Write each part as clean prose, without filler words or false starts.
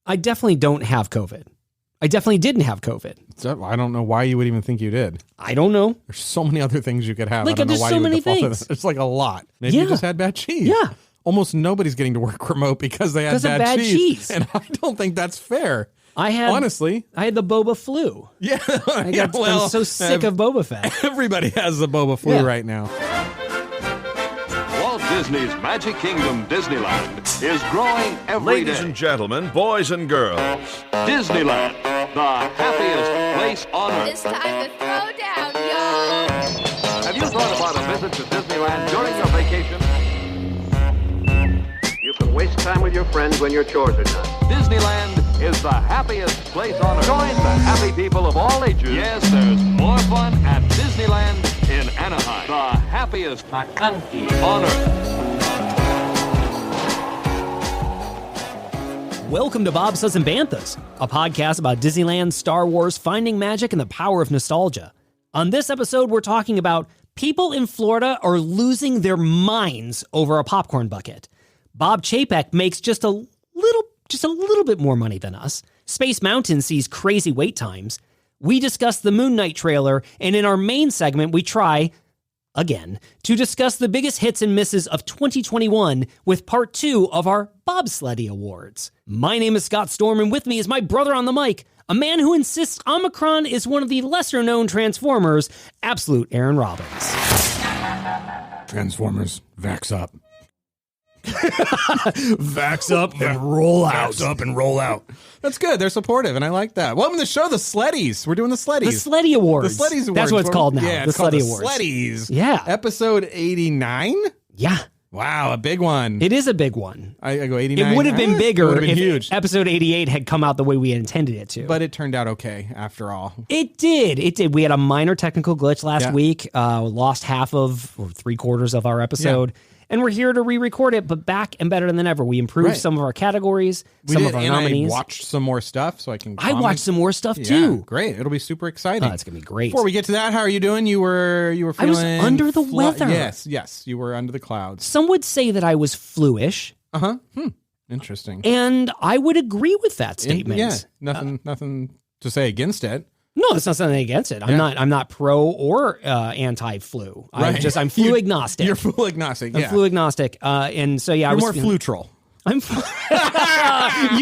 I definitely don't have COVID. I definitely didn't have COVID. So, I don't know why you would even think you did. I don't know. There's so many other things you could have. Like, I don't know there's why so you would many default to things. that. It's like a lot. Maybe you just had bad cheese. Yeah. Almost nobody's getting to work remote because they had bad cheese. And I don't think that's fair. Honestly, I had the Boba flu. Yeah. I'm so sick of Boba Fett. Everybody has the Boba flu right now. Walt Disney's Magic Kingdom Disneyland is growing every day. Ladies and gentlemen, boys and girls. Disneyland, the happiest place on earth. It's time to throw down, y'all. Have you thought about a visit to Disneyland during your vacation? You can waste time with your friends when your chores are done. Disneyland is the happiest place on earth. Join the happy people of all ages. Yes, there's more fun at Disneyland in Anaheim. The happiest on earth. Welcome to Bobsleds and Banthas, a podcast about Disneyland, Star Wars, finding magic, and the power of nostalgia. On this episode, we're talking about people in Florida are losing their minds over a popcorn bucket. Bob Chapek makes just a little bit more money than us. Space Mountain sees crazy wait times. We discuss the Moon Knight trailer, and in our main segment, we try, again, to discuss the biggest hits and misses of 2021 with part 2 of our Sleddie Awards. My name is Scott Storm, and with me is my brother on the mic, a man who insists Omicron is one of the lesser-known Transformers, absolute Aaron Robbins. Transformers, vax up. Vax up and roll out. Vax up and roll out. That's good. They're supportive, and I like that. Welcome to the show, the Sleddies. We're doing the Sleddies. The Sleddie Awards. The Sleddies Awards. That's what it's called now. Yeah, the it's called Sleddie the Awards. Sleddies. Yeah. Episode 89? Yeah. Wow, a big one. It is a big one. I go 89. It would have been bigger It would have been if huge. episode 88 had come out the way we intended it to. But it turned out okay after all. It did. It did. We had a minor technical glitch last week. Lost half of, or 3/4 of our episode. Yeah. And we're here to re-record it, but back and better than ever. We improved some of our categories, some of our nominees. I watched some more stuff so I can I watched some more stuff too. Yeah, great. It'll be super exciting. Oh, it's going to be great. Before we get to that, how are you doing? You were feeling... I was under the weather. Yes. You were under the clouds. Some would say that I was flu-ish. Uh-huh. Interesting. And I would agree with that statement. Nothing to say against it. No, that's not something against it. I'm not pro or anti-flu. Right. I'm flu agnostic. You're flu agnostic. I'm flu agnostic. And so You're more flu troll. You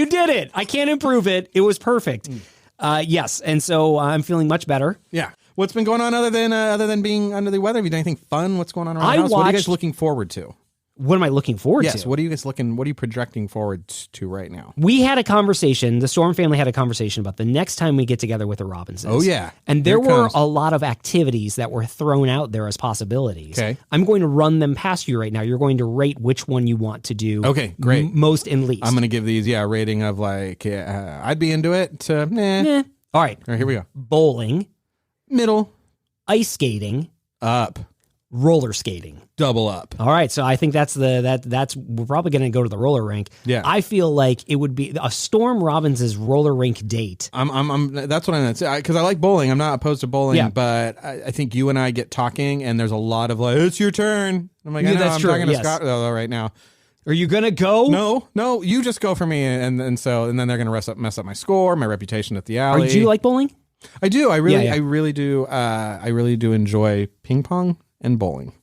did it. I can't improve it. It was perfect. Yes, and so I'm feeling much better. Yeah. What's been going on other than being under the weather? Have you done anything fun? What's going on around the house? What are you guys looking forward to? What am I looking forward to? Yes, what are you projecting forward to right now? We had a conversation, the Storm family had a conversation about the next time we get together with the Robinsons. Oh, yeah. And there were a lot of activities that were thrown out there as possibilities. Okay. I'm going to run them past you right now. You're going to rate which one you want to do. Okay, great. Most and least. I'm going to give these, a rating of I'd be into it to All right, here we go. Bowling. Middle. Ice skating. Up. Roller skating. Double up. All right, so I think that's we're probably going to go to the roller rink. Yeah, I feel like it would be a Storm Robbins' roller rink date. That's what I'm going to say, because I like bowling. I'm not opposed to bowling, but I think you and I get talking, and there's a lot of it's your turn. I'm like, that's I'm true. talking to Scott right now. Are you gonna go? No, you just go for me, and then they're gonna mess up my score, my reputation at the alley. Do you like bowling? I do. I really do. I really do enjoy ping pong and bowling.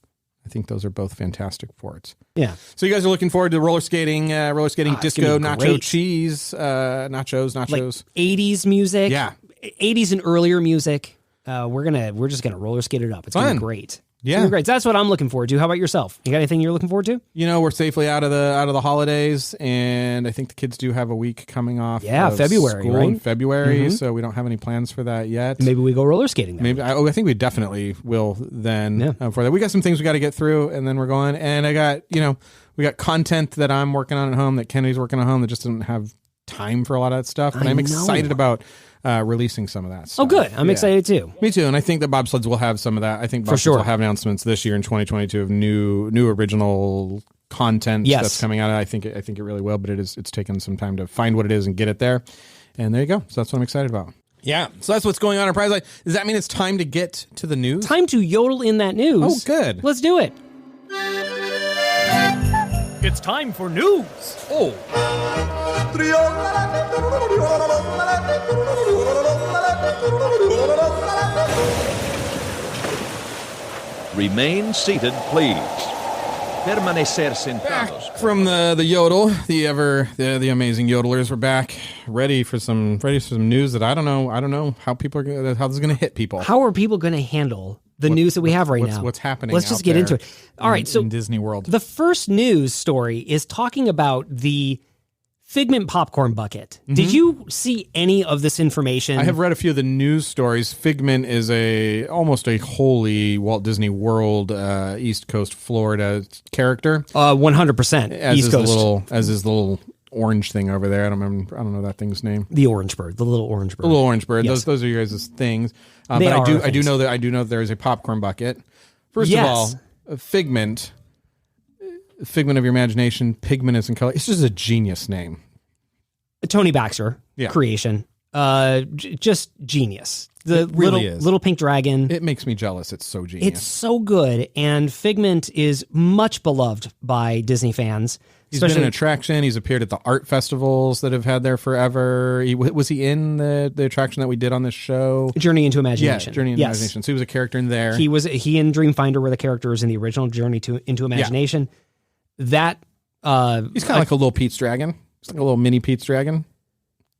I think those are both fantastic sports. Yeah. So you guys are looking forward to roller skating, disco, nacho cheese, nachos. Like 80s music. Yeah. 80s and earlier music. We're just gonna roller skate it up. It's gonna be great. Yeah, great. That's what I'm looking forward to. How about yourself? You got anything you're looking forward to? We're safely out of the holidays, and I think the kids do have a week coming off. Yeah, of February, school right? in February, so we don't have any plans for that yet. Maybe we go roller skating. Maybe I think we definitely will then. For that, we got some things we got to get through, and then we're going. And I got we got content that I'm working on at home, that Kennedy's working on at home, that just doesn't have time for a lot of that stuff. But I'm excited about releasing some of that stuff. Oh, good. I'm excited too. Me too. And I think that Bobsleds will have some of that. I think Bobsleds will have announcements this year in 2022 of new original content that's coming out. I think it really will, but it's taken some time to find what it is and get it there. And there you go. So that's what I'm excited about. Yeah. So that's what's going on in Prize Light. Does that mean it's time to get to the news? Time to yodel in that news. Oh, good. Let's do it. It's time for news. Oh. Remain seated, please. Permanecer sentados. Back from the yodel, the amazing yodelers were back, ready for some news that I don't know how this is going to hit people. How are people going to handle the news that we have right now? What's happening? Let's just get into it. All right, so in Disney World, the first news story is talking about the Figment popcorn bucket. Mm-hmm. Did you see any of this information? I have read a few of the news stories. Figment is almost a wholly Walt Disney World, East Coast Florida character. 100% East Coast. As his little orange thing over there. I don't know that thing's name. The orange bird, the little orange bird. The little orange bird. Yes. Those are your guys' things. But I do know that there is a popcorn bucket. First of all, Figment of your imagination, pigment is in color. It's just a genius name. Tony Baxter creation. Just genius. The little pink dragon. It makes me jealous. It's so genius. It's so good. And Figment is much beloved by Disney fans. He's been an attraction. He's appeared at the art festivals that have had there forever. Was he in the attraction that we did on this show? Journey into Imagination. Yeah, Journey into Imagination. So he was a character in there. He and Dreamfinder were the characters in the original Journey into Imagination. Yeah. He's kind of like a little Pete's Dragon. He's like a little mini Pete's Dragon.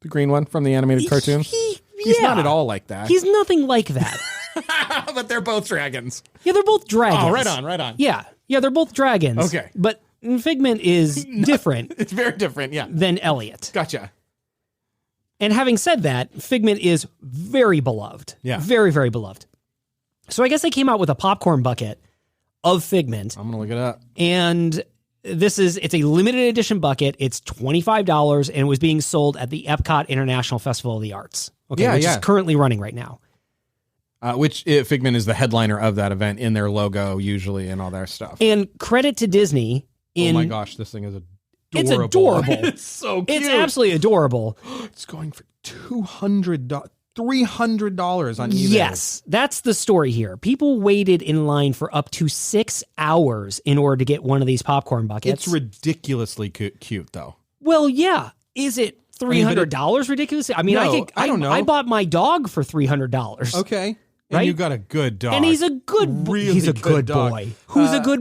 The green one from the animated cartoon. He's not at all like that. He's nothing like that. But they're both dragons. Yeah, they're both dragons. Oh, right on. Yeah, they're both dragons. Okay. But Figment is different. It's very different, than Elliot. Gotcha. And having said that, Figment is very beloved. Yeah. Very, very beloved. So I guess they came out with a popcorn bucket of Figment. I'm going to look it up. And it's a limited edition bucket. It's $25 and it was being sold at the Epcot International Festival of the Arts. Which is currently running right now. Which Figment is the headliner of that event in their logo usually and all their stuff. And credit to Disney. Oh my gosh, this thing is adorable. It's adorable. It's so cute. It's absolutely adorable. It's going for $300 on eBay. Yes, that's the story here. People waited in line for up to 6 hours in order to get one of these popcorn buckets. It's ridiculously cute, though. Well, yeah. Is it $300 ridiculous? I mean, no, I don't know. I bought my dog for $300. Okay. And you got a good dog. And he's a good boy. Who's a good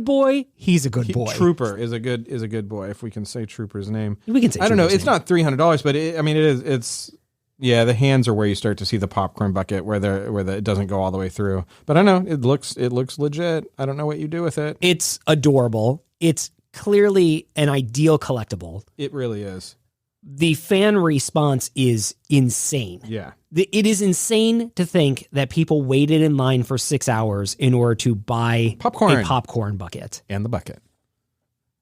boy? He's a good boy. Trooper is a good boy, if we can say Trooper's name. We can say I don't know. Trooper's It's not $300, but it is. It's the hands are where you start to see the popcorn bucket it doesn't go all the way through. But I know it looks legit. I don't know what you do with it. It's adorable. It's clearly an ideal collectible. It really is. The fan response is insane. Yeah. It is insane to think that people waited in line for 6 hours in order to buy a popcorn bucket. And the bucket.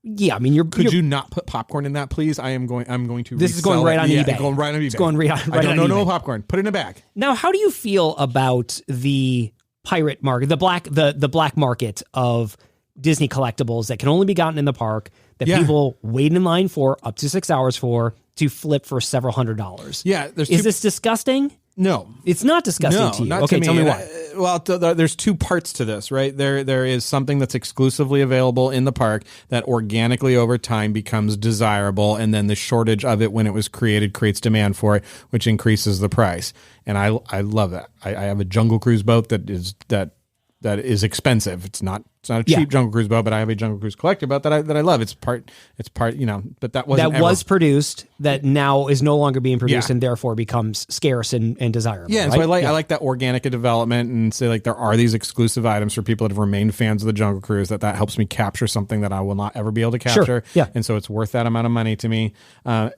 Yeah, I mean, Could you not put popcorn in that, please? I'm going to. This is going right on eBay. Going right on eBay. It's going right on eBay. I don't know no popcorn. Put it in a bag. Now, how do you feel about the pirate market, the black market of Disney collectibles that can only be gotten in the park that people wait in line for up to 6 hours for to flip for several $100s? Yeah, is this disgusting? No, it's not disgusting to you. Not okay, to tell me why. There's two parts to this, right? There is something that's exclusively available in the park that organically over time becomes desirable, and then the shortage of it when it was created creates demand for it, which increases the price. And I love that. I have a Jungle Cruise boat that is expensive. It's not a cheap Jungle Cruise boat, but I have a Jungle Cruise collector boat that I love. It's part, but that was produced that now is no longer being produced and therefore becomes scarce and desirable. Yeah, right? So I like that organic development and say like there are these exclusive items for people that have remained fans of the Jungle Cruise that helps me capture something that I will not ever be able to capture. Sure. Yeah. And so it's worth that amount of money to me. I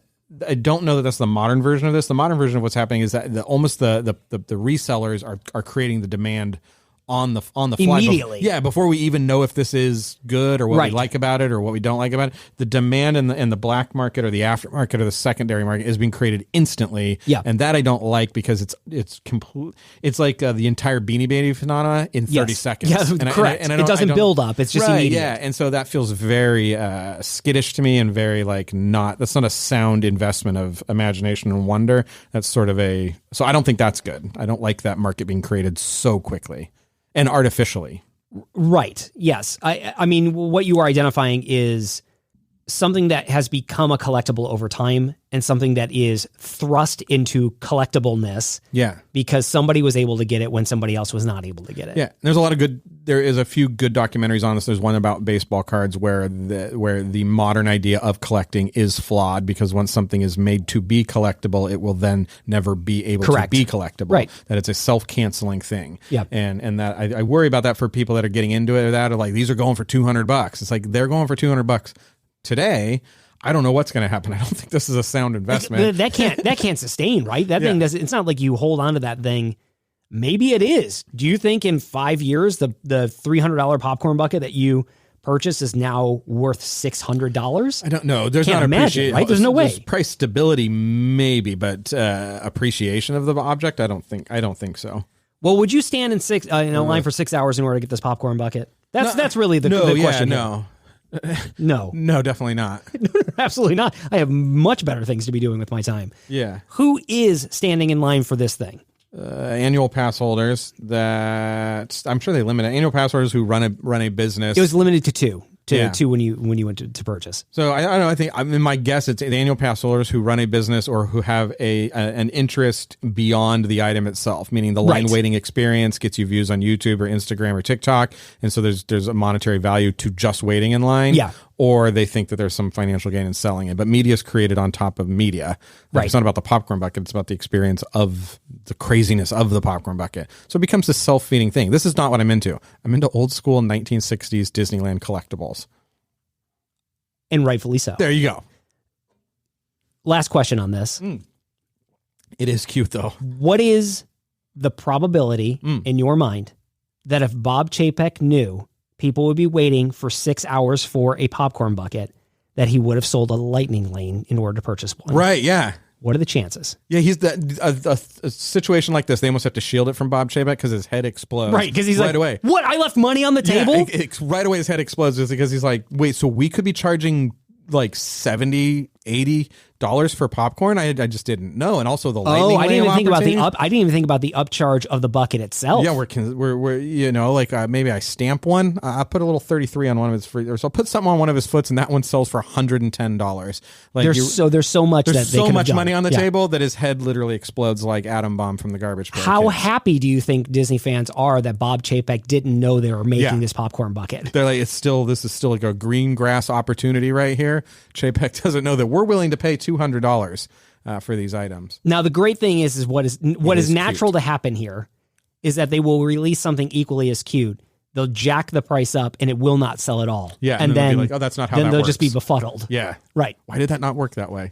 don't know that that's the modern version of this. The modern version of what's happening is that the resellers are creating the demand on the fly immediately. Before we even know if this is good or what we like about it or what we don't like about it. The demand in the black market or the aftermarket or the secondary market is being created instantly. And that I don't like because it's complete. It's like the entire Beanie Baby phenomena in 30 seconds. Yeah, correct. And it doesn't build up. It's just immediate. Yeah, and so that feels very skittish to me and very that's not a sound investment of imagination and wonder. That's sort of so I don't think that's good. I don't like that market being created so quickly. And artificially. Right. Yes. I mean, what you are identifying is something that has become a collectible over time and something that is thrust into collectibleness. Yeah. Because somebody was able to get it when somebody else was not able to get it. Yeah. There is a few good documentaries on this. There's one about baseball cards where the modern idea of collecting is flawed, because once something is made to be collectible, it will then never be able to be collectible. Right. That it's a self-canceling thing. Yeah. And that I worry about that for people that are getting into it, that are like, these are going for $200. It's like, they're going for $200 today. I don't know what's going to happen. I don't think this is a sound investment. That can't sustain, right? That thing doesn't. It's not like you hold on to that thing. Maybe it is. Do you think in 5 years the $300 popcorn bucket that you purchased is now worth $600? I don't know. There's Can't not imagine, right? There's no way. There's price stability, maybe, but appreciation of the object, I don't think so. Well, would you stand in a line for 6 hours in order to get this popcorn bucket? That's really the question. No, definitely not. Absolutely not. I have much better things to be doing with my time. Yeah. Who is standing in line for this thing? Annual pass holders that I'm sure they limit it. Annual pass holders who run a business. It was limited to two. Two when you went to purchase. So I don't know. I mean, my guess it's the annual pass holders who run a business or who have an interest beyond the item itself, meaning the line waiting experience gets you views on YouTube or Instagram or TikTok, and so there's a monetary value to just waiting in line. Yeah. Or they think that there's some financial gain in selling it. But media is created on top of media. Like, it's not about the popcorn bucket. It's about the experience of the craziness of the popcorn bucket. So it becomes a self-feeding thing. This is not what I'm into. I'm into old school 1960s Disneyland collectibles. And rightfully so. There you go. Last question on this. It is cute, though. What is the probability in your mind that if Bob Chapek knew people would be waiting for 6 hours for a popcorn bucket, that he would have sold a lightning lane in order to purchase one? Right, yeah. What are the chances? Yeah, he's a situation like this, they almost have to shield it from Bob Chapek because his head explodes. Right, because he's right like, away. What? I left money on the table? Yeah, right away his head explodes just because he's like, wait, so we could be charging like $70, $80 for popcorn? I just didn't know. And also the lightning I didn't even think about I didn't even think about the upcharge of the bucket itself. Yeah, we're maybe I stamp one. I'll put a little 33 on one of his free, or so I'll put something on one of his foots, and that one sells for $110. Like there's so much money on the table that his head literally explodes like atom bomb from the garbage pail. How happy do you think Disney fans are that Bob Chapek didn't know they were making this popcorn bucket? They're like, this is still like a green grass opportunity right here. Chapek doesn't know that we're willing to pay $200 for these items. Now, the great thing is what is natural cute to happen here is that they will release something equally as cute. They'll jack the price up and it will not sell at all. Yeah, and then they'll be like, oh, that's not how that then they'll works. just be befuddled. Yeah, right. Why did that not work that way?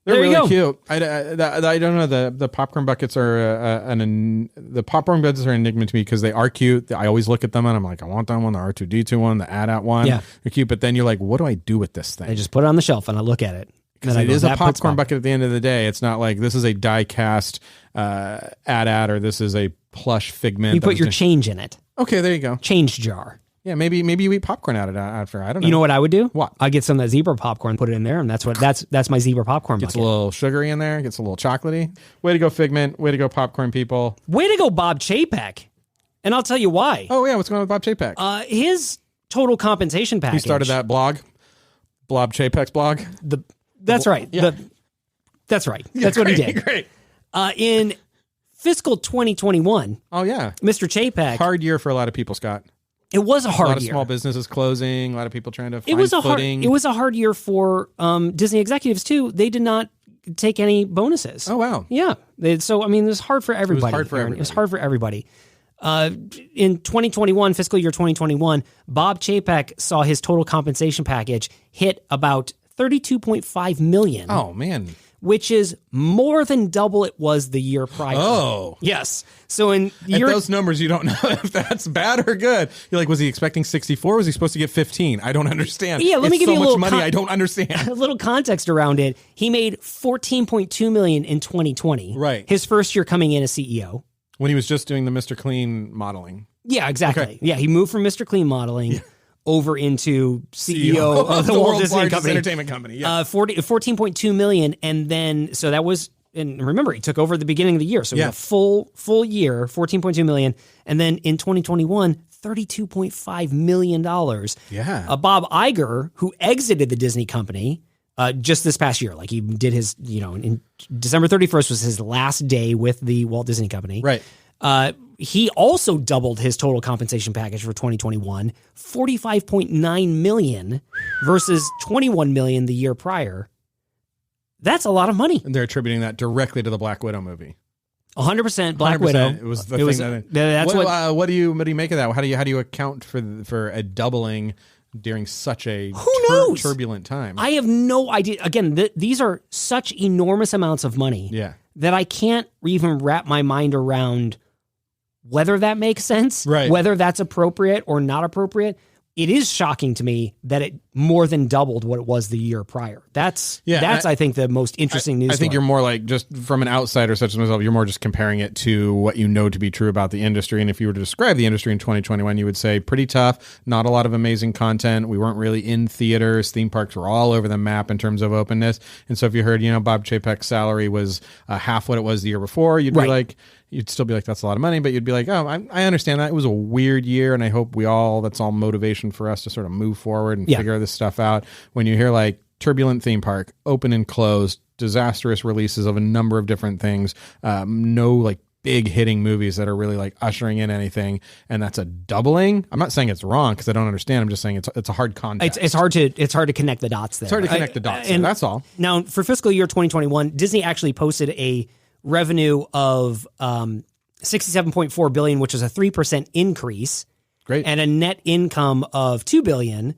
They're there you really go. cute. I don't know. The popcorn buckets are the popcorn buckets are an enigma to me because they are cute. I always look at them and I'm like, I want that one, the R2D2 one, the AT-AT one. Yeah, they're cute. But then you're like, what do I do with this thing? I just put it on the shelf and I look at it. Because it is a popcorn bucket at the end of the day. It's not like this is a die cast AT-AT or this is a plush Figment. You put your change in it. Okay, there you go. Change jar. Yeah, maybe you eat popcorn out of it after. I don't know. You know what I would do? What? I get some of that zebra popcorn, put it in there, and that's my zebra popcorn bucket. Gets a little sugary in there. Gets a little chocolatey. Way to go, Figment. Way to go, popcorn people. Way to go, Bob Chapek. And I'll tell you why. Oh yeah, what's going on with Bob Chapek? His total compensation package. He started that blog, Bob Chapek's blog. That's right. Yeah. That's right. That's what he did. Great. In fiscal 2021. Oh yeah, Mr. Chapek. Hard year for a lot of people, Scott. It was a hard year. A lot of small businesses closing. A lot of people trying to find footing. It was a hard year for Disney executives too. They did not take any bonuses. Oh wow. Yeah. So I mean, it was hard for everybody. It was hard for everybody. In 2021, fiscal year 2021, Bob Chapek saw his total compensation package hit about $32.5 million. Oh man. Which is more than double it was the year prior. Oh. Yes. So at those numbers, you don't know if that's bad or good. You're like, was he expecting 64? Was he supposed to get 15? I don't understand. Yeah, let me give you a little money. I don't understand. A little context around it. He made $14.2 million in 2020. Right. His first year coming in as CEO. When he was just doing the Mr. Clean modeling. Yeah, exactly. Okay. Yeah, he moved from Mr. Clean modeling over into CEO of the world's Disney largest company. entertainment company. Yeah. 14.2 million, and then so that was. And remember, he took over at the beginning of the year, so it was a full year, 14.2 million, and then in 2021, $32.5 million. Yeah. Bob Iger, who exited the Disney company just this past year, like he did his, in December 31st was his last day with the Walt Disney Company. Right. He also doubled his total compensation package for 2021, $45.9 million versus $21 million the year prior. That's a lot of money. And they're attributing that directly to the Black Widow movie. 100% Black Widow. It was the thing. That's what do you make of that? How do you account for a doubling during such a turbulent time? I have no idea. Again, these are such enormous amounts of money. Yeah. That I can't even wrap my mind around whether that makes sense, right? Whether that's appropriate or not appropriate. It is shocking to me that it more than doubled what it was the year prior. That's I think the most interesting news. I think you're more like, just from an outsider such as myself, you're more just comparing it to what you know to be true about the industry. And if you were to describe the industry in 2021, you would say pretty tough, not a lot of amazing content. We weren't really in theaters. Theme parks were all over the map in terms of openness. And so if you heard, Bob Chapek's salary was half what it was the year before, you'd be like, you'd still be like, that's a lot of money, but you'd be like, oh, I understand that. It was a weird year, and I hope that's all motivation for us to sort of move forward and figure this stuff out. When you hear like turbulent theme park, open and closed, disastrous releases of a number of different things, no like big hitting movies that are really like ushering in anything, and that's a doubling. I'm not saying it's wrong because I don't understand. I'm just saying it's a hard context. It's hard to connect the dots there. It's hard to connect the dots, and that's all. Now, for fiscal year 2021, Disney actually posted a revenue of $67.4 billion, which is a 3% increase. Great. And a net income of $2 billion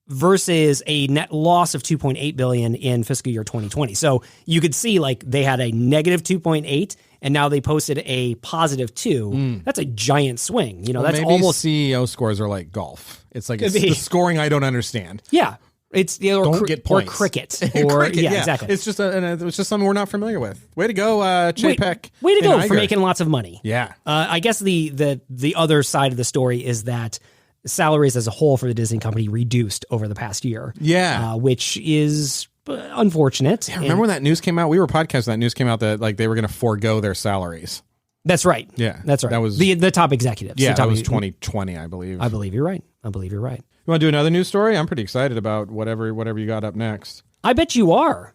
versus a net loss of $2.8 billion in fiscal year 2020. So you could see like they had a negative 2.8 and now they posted a positive 2. That's a giant swing. That's maybe almost CEO scores are like golf. It's like it's the scoring I don't understand. Yeah. It's don't get points. Or cricket. Exactly. It's just something we're not familiar with. Way to go, Chapek. Way to go for making lots of money. Yeah. I guess the other side of the story is that salaries as a whole for the Disney company reduced over the past year. Yeah. Which is unfortunate. Yeah, remember when that news came out? We were podcasting. That news came out that like they were going to forego their salaries. That's right. Yeah. That's right. That was the top executives. Yeah, that was 2020, I believe. I believe you're right. You want to do another news story? I'm pretty excited about whatever you got up next. I bet you are.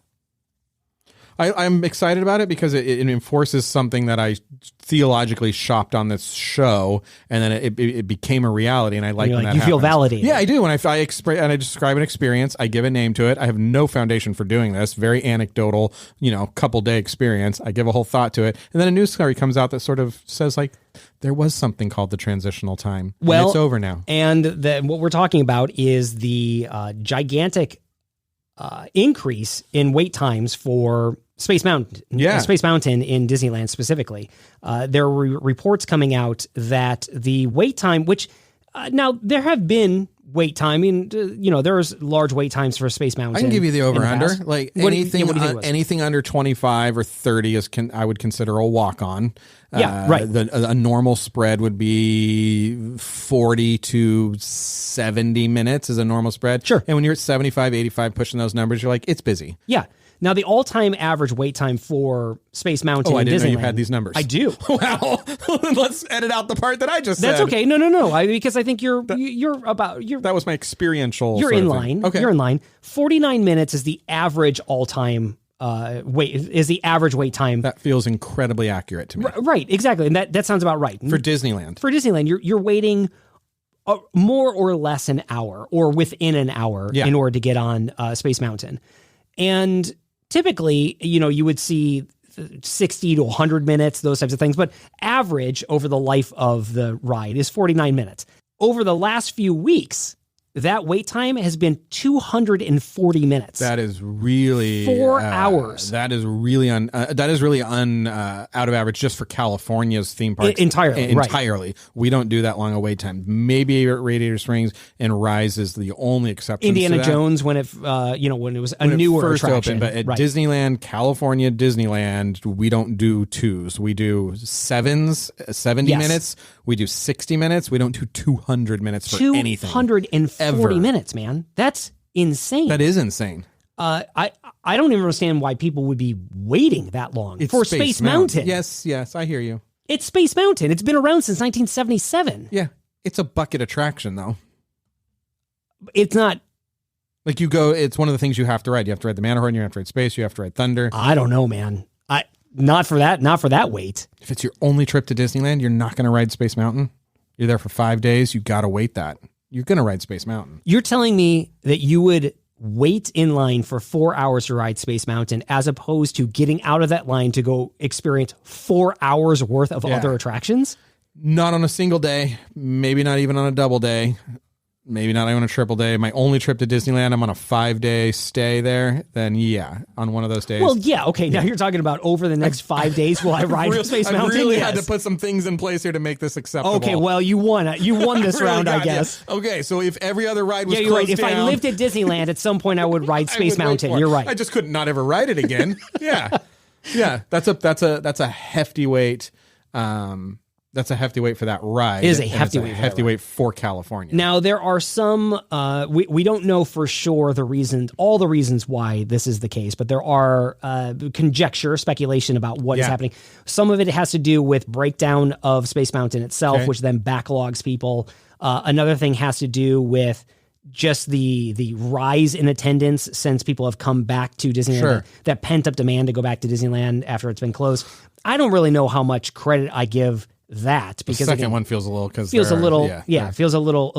I'm excited about it because it enforces something that I theologically shopped on this show, and then it became a reality, and I like when that happens. You feel validated. Yeah, I do. When I describe an experience, I give a name to it. I have no foundation for doing this. Very anecdotal, couple day experience. I give a whole thought to it, and then a news story comes out that sort of says like, there was something called the transitional time. Well, and it's over now. And what we're talking about is the gigantic increase in wait times for Space Mountain. Yeah. Space Mountain in Disneyland specifically. There were reports coming out that the wait time, which now there have been wait time. There's large wait times for Space Mountain. I can give you the over-under. Like anything under 25 or 30 I would consider a walk-on. Yeah, right. A normal spread would be 40 to 70 minutes is a normal spread. Sure. And when you're at 75, 85, pushing those numbers, you're like, it's busy. Yeah. Now, the all-time average wait time for Space Mountain in Disneyland... I didn't know you had these numbers. I do. Well, let's edit out the part that I just said. That's okay. No. Because I think you're that was my experiential You're in line. Okay. You're in line. 49 minutes is the average all-time wait time. That feels incredibly accurate to me. Right, exactly. And that sounds about right. For Disneyland. For Disneyland, you're waiting more or less an hour or within an hour in order to get on Space Mountain. And typically, you would see 60 to 100 minutes, those types of things. But average over the life of the ride is 49 minutes. Over the last few weeks, that wait time has been 240 minutes. That is really 4 hours. That is really out of average just for California's theme parks entirely. Right. We don't do that long a wait time. Maybe Radiator Springs and Rise is the only exception. Indiana Jones when it was a newer first attraction. Opened, but at Disneyland, California Disneyland, we don't do 2s. We do 7s, 70 minutes. We do 60 minutes. We don't do 200 minutes for anything. 240 minutes, man. That's insane. That is insane. I don't even understand why people would be waiting that long for Space Mountain. Yes, I hear you. It's Space Mountain. It's been around since 1977. Yeah. It's a bucket attraction, though. It's not. Like you go, it's one of the things you have to ride. You have to ride the Matterhorn, you have to ride Space, you have to ride Thunder. I don't know, man. Not for that weight. If it's your only trip to Disneyland, you're not going to ride Space Mountain. You're there for 5 days. You got to wait that. You're going to ride Space Mountain. You're telling me that you would wait in line for 4 hours to ride Space Mountain as opposed to getting out of that line to go experience 4 hours worth of other attractions? Not on a single day. Maybe not even on a double day. Maybe not even on a triple day. My only trip to Disneyland, I'm on a 5-day stay there. Then on one of those days. Well, yeah, okay. Now you're talking about over the next 5 days will I ride Space Mountain? I really had to put some things in place here to make this acceptable. Okay, well, you won this round, I guess. Yeah. Okay, so if every other ride was you're right. If down, I lived at Disneyland, at some point I would ride Space Mountain. You're right. I just could not ever ride it again. Yeah. That's a hefty weight. That's a hefty weight for that ride. It is a hefty weight for California. Now, there are some, we don't know for sure all the reasons why this is the case, but there are conjecture, speculation about what is happening. Some of it has to do with breakdown of Space Mountain itself, which then backlogs people. Another thing has to do with just the rise in attendance since people have come back to Disneyland, that pent up demand to go back to Disneyland after it's been closed. I don't really know how much credit I give that, because the second one feels a little feels a little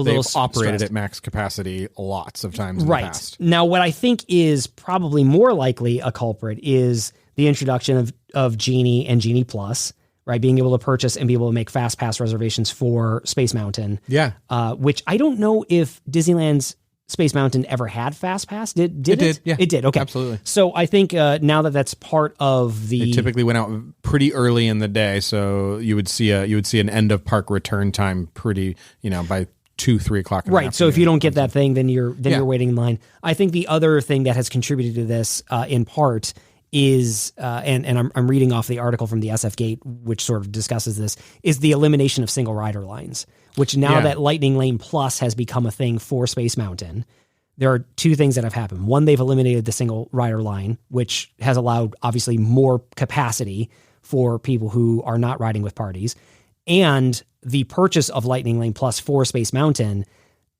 they've operated stressed at max capacity lots of times in the past. Now, what I think is probably more likely a culprit is the introduction of Genie and Genie Plus, right? Being able to purchase and be able to make fast pass reservations for Space Mountain. Yeah. Which I don't know if Disneyland's Space Mountain ever had fast pass. Did it? Yeah. It did. Okay. Absolutely. So I think now that's part of the. It typically went out pretty early in the day, so you would see an end of park return time pretty, by 2-3 o'clock. Right. So if you don't get that thing, then you're waiting in line. I think the other thing that has contributed to this in part is, and I'm reading off the article from the SF Gate, which sort of discusses this, is the elimination of single rider lines, which now that Lightning Lane Plus has become a thing for Space Mountain, there are two things that have happened. One, they've eliminated the single rider line, which has allowed obviously more capacity for people who are not riding with parties. And the purchase of Lightning Lane Plus for Space Mountain,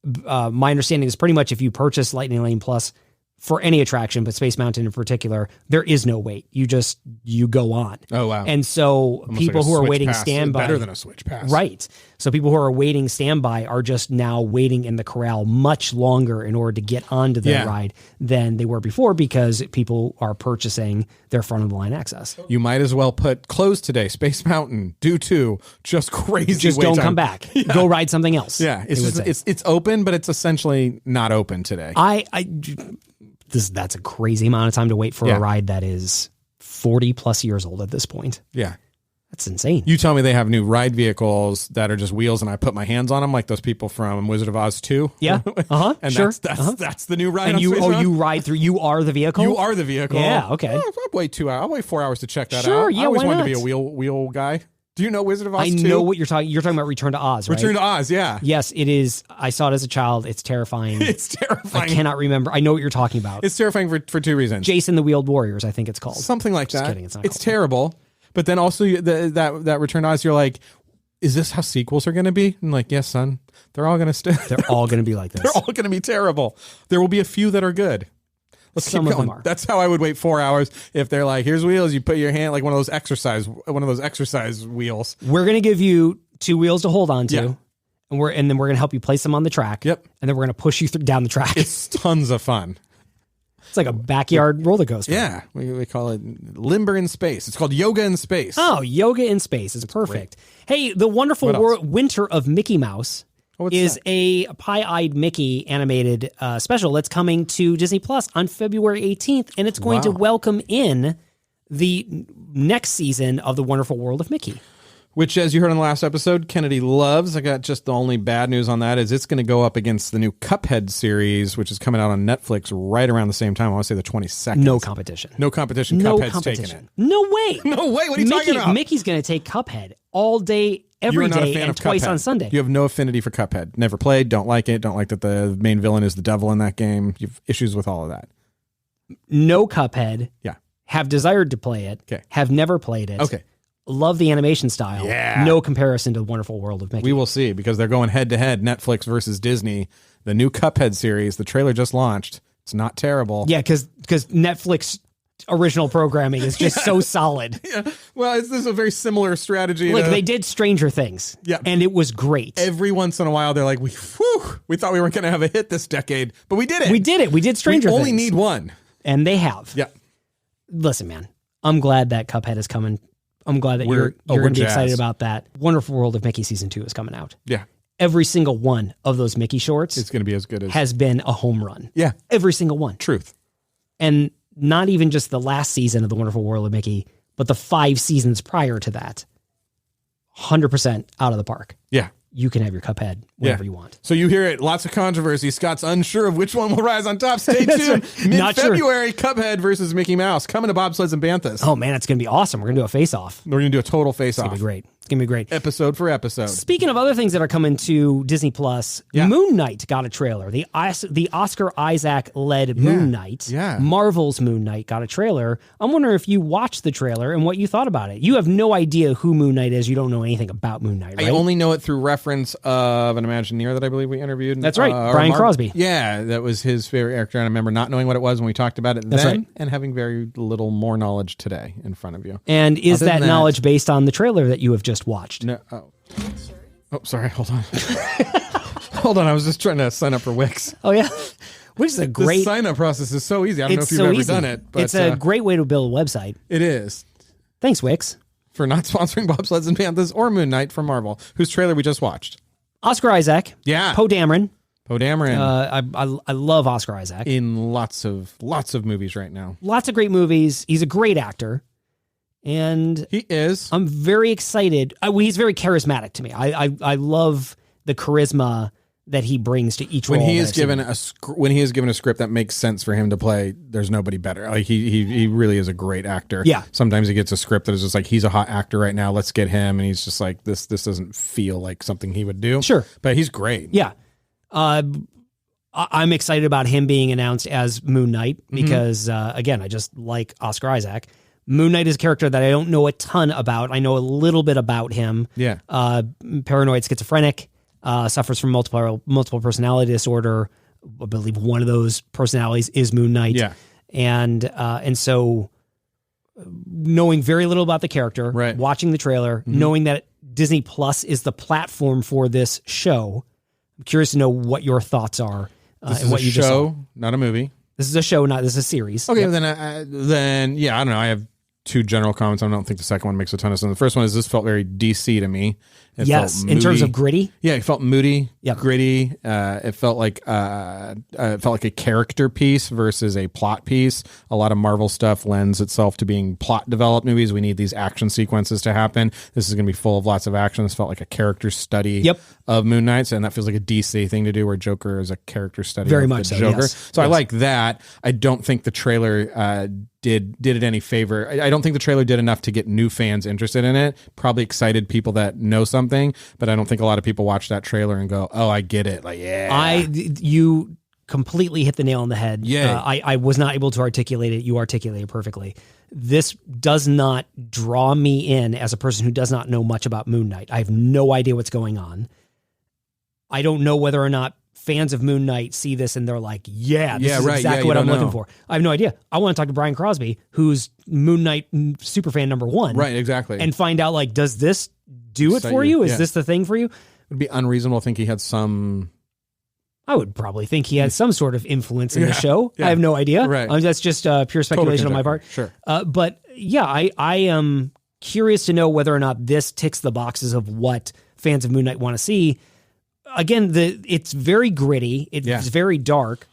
my understanding is pretty much if you purchase Lightning Lane Plus for any attraction, but Space Mountain in particular, there is no wait. You go on. Oh, wow. And so almost people like who are waiting standby. Better than a switch pass. Right. So people who are waiting standby are just now waiting in the corral much longer in order to get onto the ride than they were before, because people are purchasing their front of the line access. You might as well put closed today, Space Mountain, due to just crazy just wait don't time. Come back. Go ride something else. Yeah. It's open, but it's essentially not open today. That's a crazy amount of time to wait for a ride that is 40 plus years old at this point. Yeah. That's insane. You tell me they have new ride vehicles that are just wheels and I put my hands on them, like those people from Wizard of Oz 2. Yeah. Uh-huh. And sure. That's the new ride. And you ride through, you are the vehicle? You are the vehicle. Yeah, okay. I'll wait 2 hours. I'll wait 4 hours to check that out. Sure, yeah, I always why wanted not? to be a wheel guy. Do you know Wizard of Oz 2? I know what you're talking about. Return to Oz, right? Return to Oz, yeah. Yes, it is. I saw it as a child. It's terrifying. It's terrifying. I cannot remember. I know what you're talking about. It's terrifying for two reasons. Jason the Wheeled Warriors, I think it's called. Something like Just that. kidding. It's not. It's terrible. But then also that Return to Oz, you're like, is this how sequels are going to be? And like, yes, son. They're all going to They're all going to be like this. They're all going to be terrible. There will be a few that are good. Let's Some keep of going. them are. That's how I would wait 4 hours. If they're like, here's wheels, you put your hand like one of those exercise wheels. We're going to give you 2 wheels to hold on to. Yeah. And then we're going to help you place them on the track. Yep. And then we're going to push you down the track. It's tons of fun. It's like a backyard roller coaster. Yeah. We call it limber in space. It's called yoga in space. Oh, yoga in space is perfect. Great. Hey, the Wonderful Winter of Mickey Mouse is a pie-eyed Mickey animated special that's coming to Disney Plus on February 18th, and it's going to welcome in the next season of The Wonderful World of Mickey. Which, as you heard on the last episode, Kennedy loves. I got just the only bad news on that is it's going to go up against the new Cuphead series, which is coming out on Netflix right around the same time. I want to say the 22nd. No competition. No competition. Cuphead's taking it. No way. No way. What are you talking about? Mickey's going to take Cuphead all day, every day, and twice on Sunday. You have no affinity for Cuphead. Never played. Don't like it. Don't like that the main villain is the devil in that game. You have issues with all of that. No Cuphead. Yeah. Have desired to play it. Okay. Have never played it. Okay. Love the animation style. Yeah. No comparison to the Wonderful World of Mickey. We will see, because they're going head to head, Netflix versus Disney. The new Cuphead series, the trailer just launched. It's not terrible. Yeah, because Netflix original programming is just so solid. Yeah. Well, this is a very similar strategy. Like, they did Stranger Things. Yeah. And it was great. Every once in a while, they're like, we thought we weren't going to have a hit this decade, but we did it. We did it. We did Stranger Things. We only need one. And they have. Yeah. Listen, man, I'm glad that Cuphead is coming. I'm glad that you're going to be excited about that. Wonderful World of Mickey Season 2 is coming out. Yeah. Every single one of those Mickey shorts It's going to be as good as... has been a home run. Yeah. Every single one. Truth. And not even just the last season of The Wonderful World of Mickey, but the 5 seasons prior to that. 100% out of the park. Yeah. You can have your Cuphead whenever you want. So you hear it, lots of controversy. Scott's unsure of which one will rise on top. Stay tuned. Mid-February, Cuphead versus Mickey Mouse. Coming to Bobsleds and Banthas. Oh, man, it's going to be awesome. We're going to do a face-off. We're going to do a total face-off. It's going to be great. It's going to be great. Episode for episode. Speaking of other things that are coming to Disney Plus, Moon Knight got a trailer. The Oscar Isaac-led Moon Knight. Yeah. Marvel's Moon Knight got a trailer. I'm wondering if you watched the trailer and what you thought about it. You have no idea who Moon Knight is. You don't know anything about Moon Knight, right? I only know it through reference of an Imagineer that I believe we interviewed. That's right. Brian Crosby. Yeah, that was his favorite character. And I remember not knowing what it was when we talked about it That's then, right. and having very little more knowledge today in front of you. And is that knowledge based on the trailer that you have just watched? No. Oh, sorry. Hold on. Hold on. I was just trying to sign up for Wix. Oh, yeah. Which is a great... The sign-up process is so easy. I don't know if you've ever done it. But, it's a great way to build a website. It is. Thanks, Wix. For not sponsoring Bobsleds and Banthas or Moon Knight from Marvel, whose trailer we just watched. Oscar Isaac. Yeah. Poe Dameron. Poe Dameron. I love Oscar Isaac. In lots of movies right now. Lots of great movies. He's a great actor. And he is. I'm very excited. He's very charismatic to me. I love the charisma that he brings to each role. When he is given a script that makes sense for him to play, there's nobody better. Like he really is a great actor. Yeah. Sometimes he gets a script that is just like, he's a hot actor right now, let's get him, and he's just like, this doesn't feel like something he would do. Sure. But he's great. Yeah. I'm excited about him being announced as Moon Knight because again, I just like Oscar Isaac. Moon Knight is a character that I don't know a ton about. I know a little bit about him. Yeah. Paranoid schizophrenic, suffers from multiple personality disorder. I believe one of those personalities is Moon Knight. Yeah. And so knowing very little about the character, right. Watching the trailer, knowing that Disney Plus is the platform for this show, I'm curious to know what your thoughts are. This and is what a you show, just saw. not a movie. This is a show, this is a series. Okay, then yeah, I don't know. I have two general comments. I don't think the second one makes a ton of sense. The first one is this felt very DC to me. It yes, in terms of gritty. Yeah, it felt moody, yep. Gritty. It felt like a character piece versus a plot piece. A lot of Marvel stuff lends itself to being plot developed movies. We need these action sequences to happen. This is going to be full of lots of action. This felt like a character study of Moon Knight, and that feels like a DC thing to do, where Joker is a character study very of much the so, Joker. yes. So I like that. I don't think the trailer did it any favor. I don't think the trailer did enough to get new fans interested in it. Probably excited people that know something, but I don't think a lot of people watch that trailer and go, "Oh, I get it." Like, yeah, you completely hit the nail on the head. Yeah, I was not able to articulate it. You articulated it perfectly. This does not draw me in as a person who does not know much about Moon Knight. I have no idea what's going on. I don't know whether or not fans of Moon Knight see this and they're like, this is exactly what I'm looking for. I have no idea. I want to talk to Brian Crosby, who's Moon Knight superfan number one. Right, exactly. And find out, like, does this do it for you? Is this the thing for you? It would be unreasonable to think he had some... I would probably think he had some sort of influence in the show. Yeah. I have no idea. Right. That's just pure speculation on my part. Sure. But yeah, I am curious to know whether or not this ticks the boxes of what fans of Moon Knight want to see. Again, it's very gritty. It's very dark.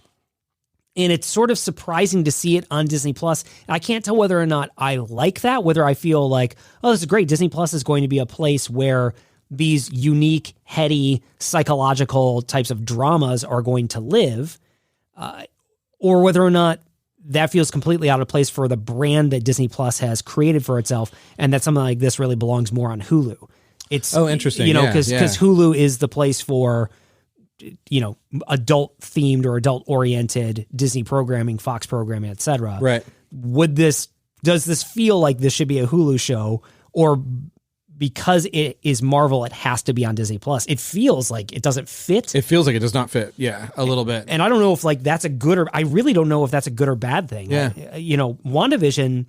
And it's sort of surprising to see it on Disney Plus. I can't tell whether or not I like that, whether I feel like, oh, this is great. Disney Plus is going to be a place where these unique, heady, psychological types of dramas are going to live, or whether or not that feels completely out of place for the brand that Disney Plus has created for itself, and that something like this really belongs more on Hulu. It's interesting. Because Hulu is the place for, adult themed or adult oriented Disney programming, Fox programming, etc. Right. Does this feel like this should be a Hulu show, or because it is Marvel, it has to be on Disney Plus. It feels like it doesn't fit. It feels like it does not fit. Yeah, a little bit. And I don't know if like that's a good or I really don't know if that's a good or bad thing. Yeah. WandaVision.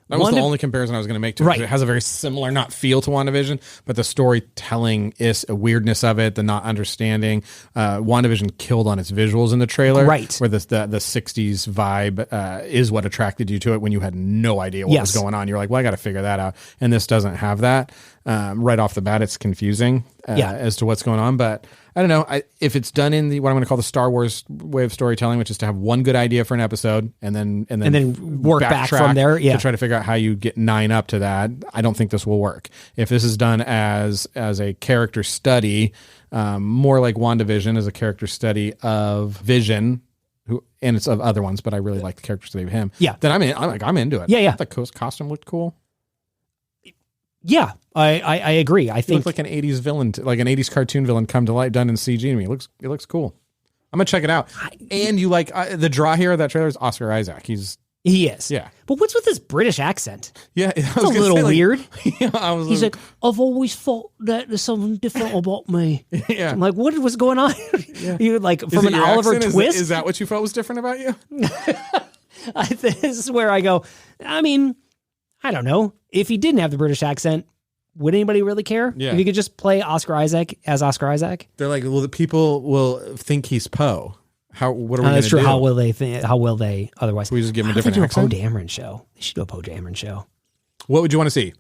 That was the only comparison I was going to make to it. Right. It has a very similar, not feel to WandaVision, but the storytelling is a weirdness of it, the not understanding. WandaVision killed on its visuals in the trailer. Right. Where the 60s vibe is what attracted you to it when you had no idea what was going on. You're like, well, I got to figure that out. And this doesn't have that. Right off the bat, it's confusing as to what's going on. But I don't know if it's done in what I'm going to call the Star Wars way of storytelling, which is to have one good idea for an episode and then work back from there. Yeah. To try to figure out how you get 9 up to that. I don't think this will work. If this is done as a character study, more like WandaVision as a character study of Vision, and it's of other ones, but I really like the character study of him. Yeah. Then I'm into it. Yeah. The costume looked cool. Yeah, I agree. I think like an 80s villain, like an 80s cartoon villain come to light done in CG to me. It looks cool. I'm gonna check it out. And you like the draw here of that trailer is Oscar Isaac. He is. Yeah. But what's with this British accent? Yeah, it's a little weird. Yeah, he's like, I've always thought that there's something different about me. Yeah. I'm like, what was going on? Yeah. You like from an Oliver accent? Twist? Is that what you felt was different about you? This is where I go, I mean, I don't know. If he didn't have the British accent, would anybody really care? Yeah. If you could just play Oscar Isaac as Oscar Isaac? They're like, well, the people will think he's Poe. What are we going to do? That's true. How will they otherwise? We just give him a different Poe accent? Dameron show. They should do a Poe Dameron show. What would you want to see?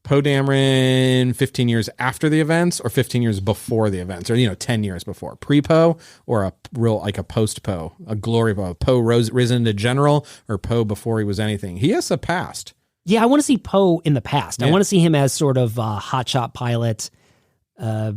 Poe Dameron 15 years after the events or 15 years before the events or, 10 years before? Pre-Poe or a real, like a post-Poe, a glory Poe? Poe risen to general or Poe before he was anything? He has a past. Yeah, I want to see Poe in the past. Yeah. I want to see him as sort of a hotshot pilot. I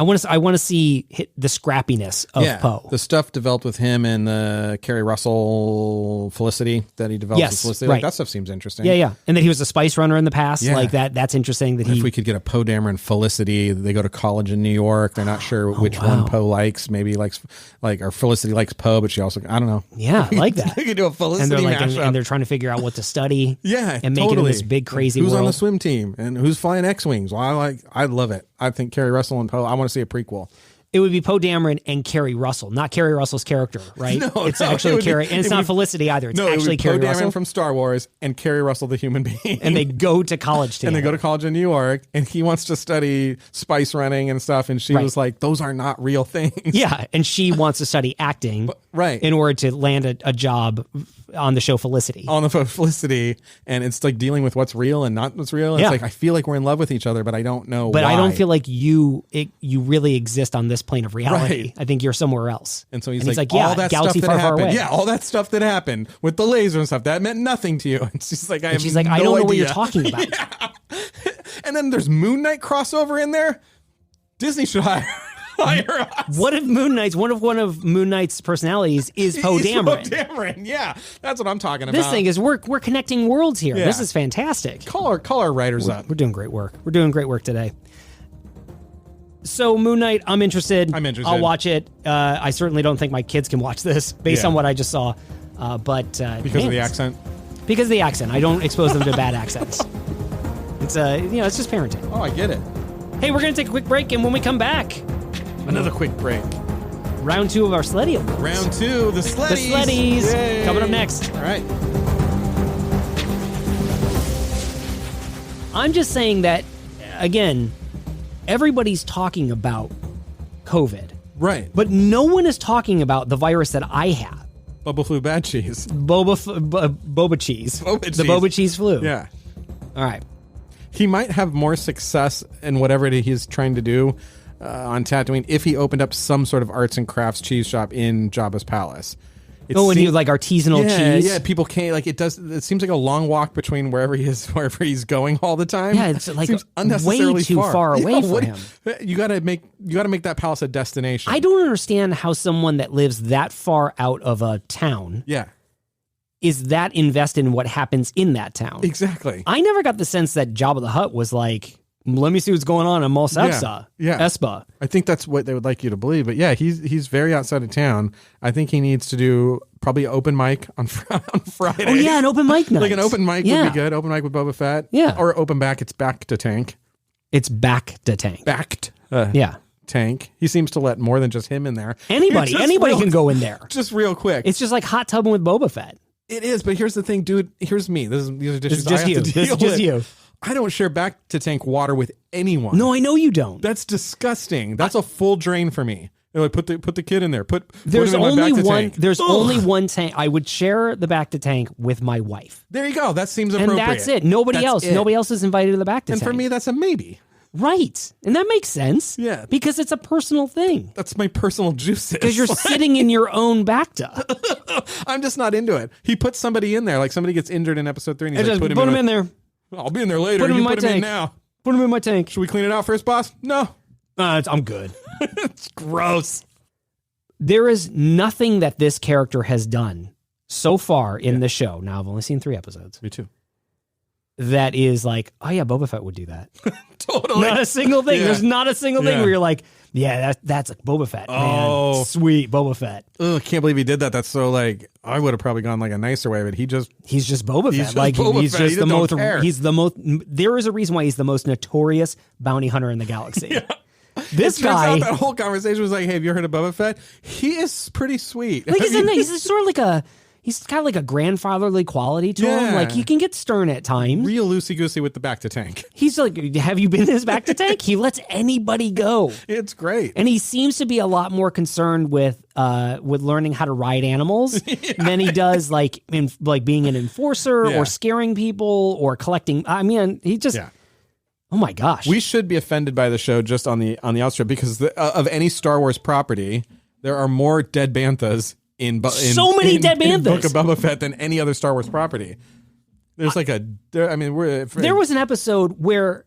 want to see the scrappiness of Poe. The stuff developed with him and the Kerry Russell Felicity that he developed with Felicity. Like, that stuff seems interesting. Yeah. And that he was a spice runner in the past. Yeah. Like that's interesting. If we could get a Poe Dameron Felicity, they go to college in New York. They're not sure which one Poe likes. Maybe likes or Felicity likes Poe, but she also, I don't know. Yeah, I like that. We could do a Felicity mashup. And they're trying to figure out what to study. Yeah, and make it in this big crazy who's world. on the swim team and who's flying X-Wings. Well, I love it. I think Kerry Russell and Poe, I want to see a prequel. It would be Poe Dameron and Kerry Russell, not Kerry Russell's character, right? It's actually Kerry, and it's not Felicity either. It's actually Kerry Russell. Poe Dameron from Star Wars and Kerry Russell, the human being. And they go to college together. And they go to college in New York, and he wants to study spice running and stuff, and she was like, those are not real things. Yeah, and she wants to study acting in order to land a job on the show Felicity. On the Felicity, and it's like dealing with what's real and not what's real. And it's like, I feel like we're in love with each other, but I don't know why. I don't feel like you really exist on this plane of reality. Right. I think you're somewhere else. And so he's like, yeah, all that galaxy stuff that far happened. away. Yeah, all that stuff that happened with the laser and stuff, that meant nothing to you. And she's like, I don't know what you're talking about. Yeah. And then there's Moon Knight crossover in there. Disney should hire us. What if one of Moon Knight's personalities is Poe Dameron? Poe Dameron, yeah. That's what I'm talking about. This thing is we're connecting worlds here. Yeah. This is fantastic. Call our writers up. We're doing great work. We're doing great work today. So Moon Knight, I'm interested. I'll watch it. I certainly don't think my kids can watch this based on what I just saw. But because of the accent? Because of the accent. I don't expose them to bad accents. It's it's just parenting. Oh, I get it. Hey, we're going to take a quick break, and when we come back, another quick break. Round 2 of our Sleddie Awards. Round 2, the Sleddies. The Sleddies. Yay. Coming up next. All right. I'm just saying that, again, everybody's talking about COVID. Right. But no one is talking about the virus that I have. Bubble flu bad cheese. Boba cheese. The Boba cheese flu. Yeah. All right. He might have more success in whatever it is he's trying to do on Tatooine if he opened up some sort of arts and crafts cheese shop in Jabba's palace. And he like artisanal cheese. Yeah, people can't it seems like a long walk between wherever he's going all the time. Yeah, it's like seems unnecessarily way too far away from him. You gotta make that palace a destination. I don't understand how someone that lives that far out of a town is that invested in what happens in that town. Exactly. I never got the sense that Jabba the Hutt was like let me see what's going on in Mos Espa. Espa. I think that's what they would like you to believe. But yeah, he's very outside of town. I think he needs to do probably open mic on Friday. Oh yeah, an open mic night. Like an open mic would be good. Open mic with Boba Fett. Yeah. Or open back. It's back to Tank. It's back to Tank. Backed. Tank. He seems to let more than just him in there. Anybody can go in there. Just real quick. It's just like hot tubbing with Boba Fett. It is, but here's the thing, dude. Here's me. These are dishes This is just you. I don't share back to tank water with anyone. No, I know you don't. That's disgusting. That's a full drain for me. They're like, put the kid in there. There's put him in only my back to one. tank. There's only one tank. I would share the back to tank with my wife. There you go. That seems appropriate. And that's it. Nobody else is invited to the back to tank. And for me, that's a maybe. Right. And that makes sense. Yeah. Because it's a personal thing. That's my personal juices. Because you're sitting in your own Bacta. I'm just not into it. He puts somebody in there. Like somebody gets injured in episode 3 and he's like, put him in there. I'll be in there later. Put him in my put him tank. in now. Put him in my tank. Should we clean it out first, boss? No. I'm good. It's gross. There is nothing that this character has done so far in the show. Now, I've only seen 3 episodes. Me too. That is like, oh yeah, Boba Fett would do that. Totally. Not a single thing. Yeah. There's not a single thing Yeah. where you're like, yeah, that's like Boba Fett. Oh. Man. Sweet Boba Fett. Ugh, can't believe he did that. That's so like, I would have probably gone like a nicer way, but he's just Boba Fett. just Boba Fett. Just He the don't most, care. he's the most, there is a reason why he's the most notorious bounty hunter in the galaxy. This Turns guy, out that whole conversation was like, hey, have you heard of Boba Fett? He is pretty sweet. like, he's sort of like he's got like a grandfatherly quality to him. Like, he can get stern at times. Real loosey-goosey with the back to tank. He's like, have you been to his back to tank? He lets anybody go. It's great. And he seems to be a lot more concerned with learning how to ride animals than he does like being an enforcer or scaring people or collecting. I mean, he just. Yeah. Oh my gosh. We should be offended by the show just on the outstrip because of any Star Wars property, there are more dead Banthas in Book of Boba Fett than any other Star Wars property. There's there was an episode where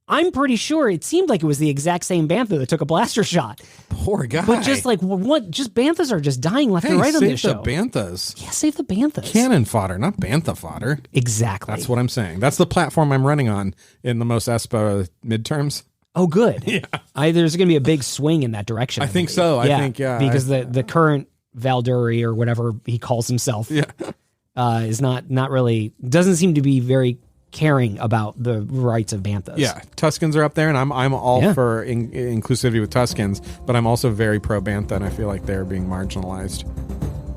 I'm pretty sure it seemed like it was the exact same Bantha that took a blaster shot. Poor guy. But just like just Banthas are just dying left and right on this show. Save the Banthas. Yeah, save the Banthas. Cannon fodder, not Bantha fodder. Exactly. That's what I'm saying. That's the platform I'm running on in the Mos Espa midterms. Oh, good. Yeah. There's going to be a big swing in that direction. I think so. I think because the current Valduri or whatever he calls himself is not really, doesn't seem to be very caring about the rights of Banthas. Yeah, Tuskens are up there, and I'm all for inclusivity with Tuskens, but I'm also very pro Bantha, and I feel like they're being marginalized.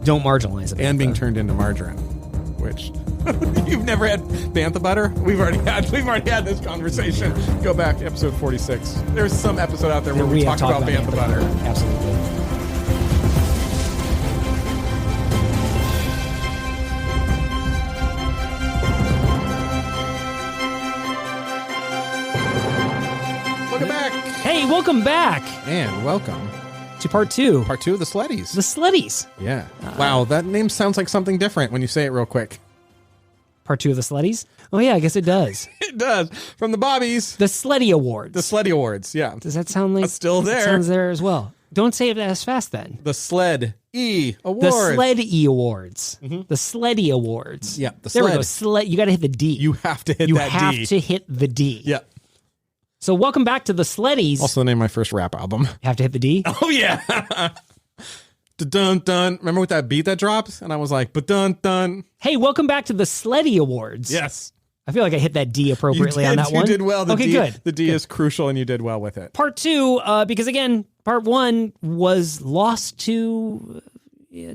Don't marginalize it. And being turned into margarine, which you've never had Bantha butter. We've already had this conversation. Go back to episode 46. There's some episode out there where we talk about Bantha butter. Absolutely. Hey, welcome back. And welcome to part 2. Part 2 of the Sleddies. The Sleddies. Yeah. Wow, that name sounds like something different when you say it real quick. Part 2 of the Sleddies? Oh, yeah, I guess it does. It does. From the Bobbies. The Sleddie Awards. The Sleddie Awards, yeah. Does that sound like... That's still there. It sounds there as well. Don't say it as fast then. The Sleddie Awards. The Sleddie Awards. Mm-hmm. The Sleddie Awards. Yeah, the There we go. You got to hit the D. You have to hit that D. You have to hit the D. Yeah. So welcome back to the Sleddies. Also the name of my first rap album. You have to hit the D? Oh, yeah. Dun dun. Remember with that beat that drops? And I was like, but dun dun. Hey, welcome back to the Sleddie Awards. Yes. I feel like I hit that D appropriately on that one. You did well. Good. The D is crucial, and you did well with it. Part 2, because again, part 1 was lost to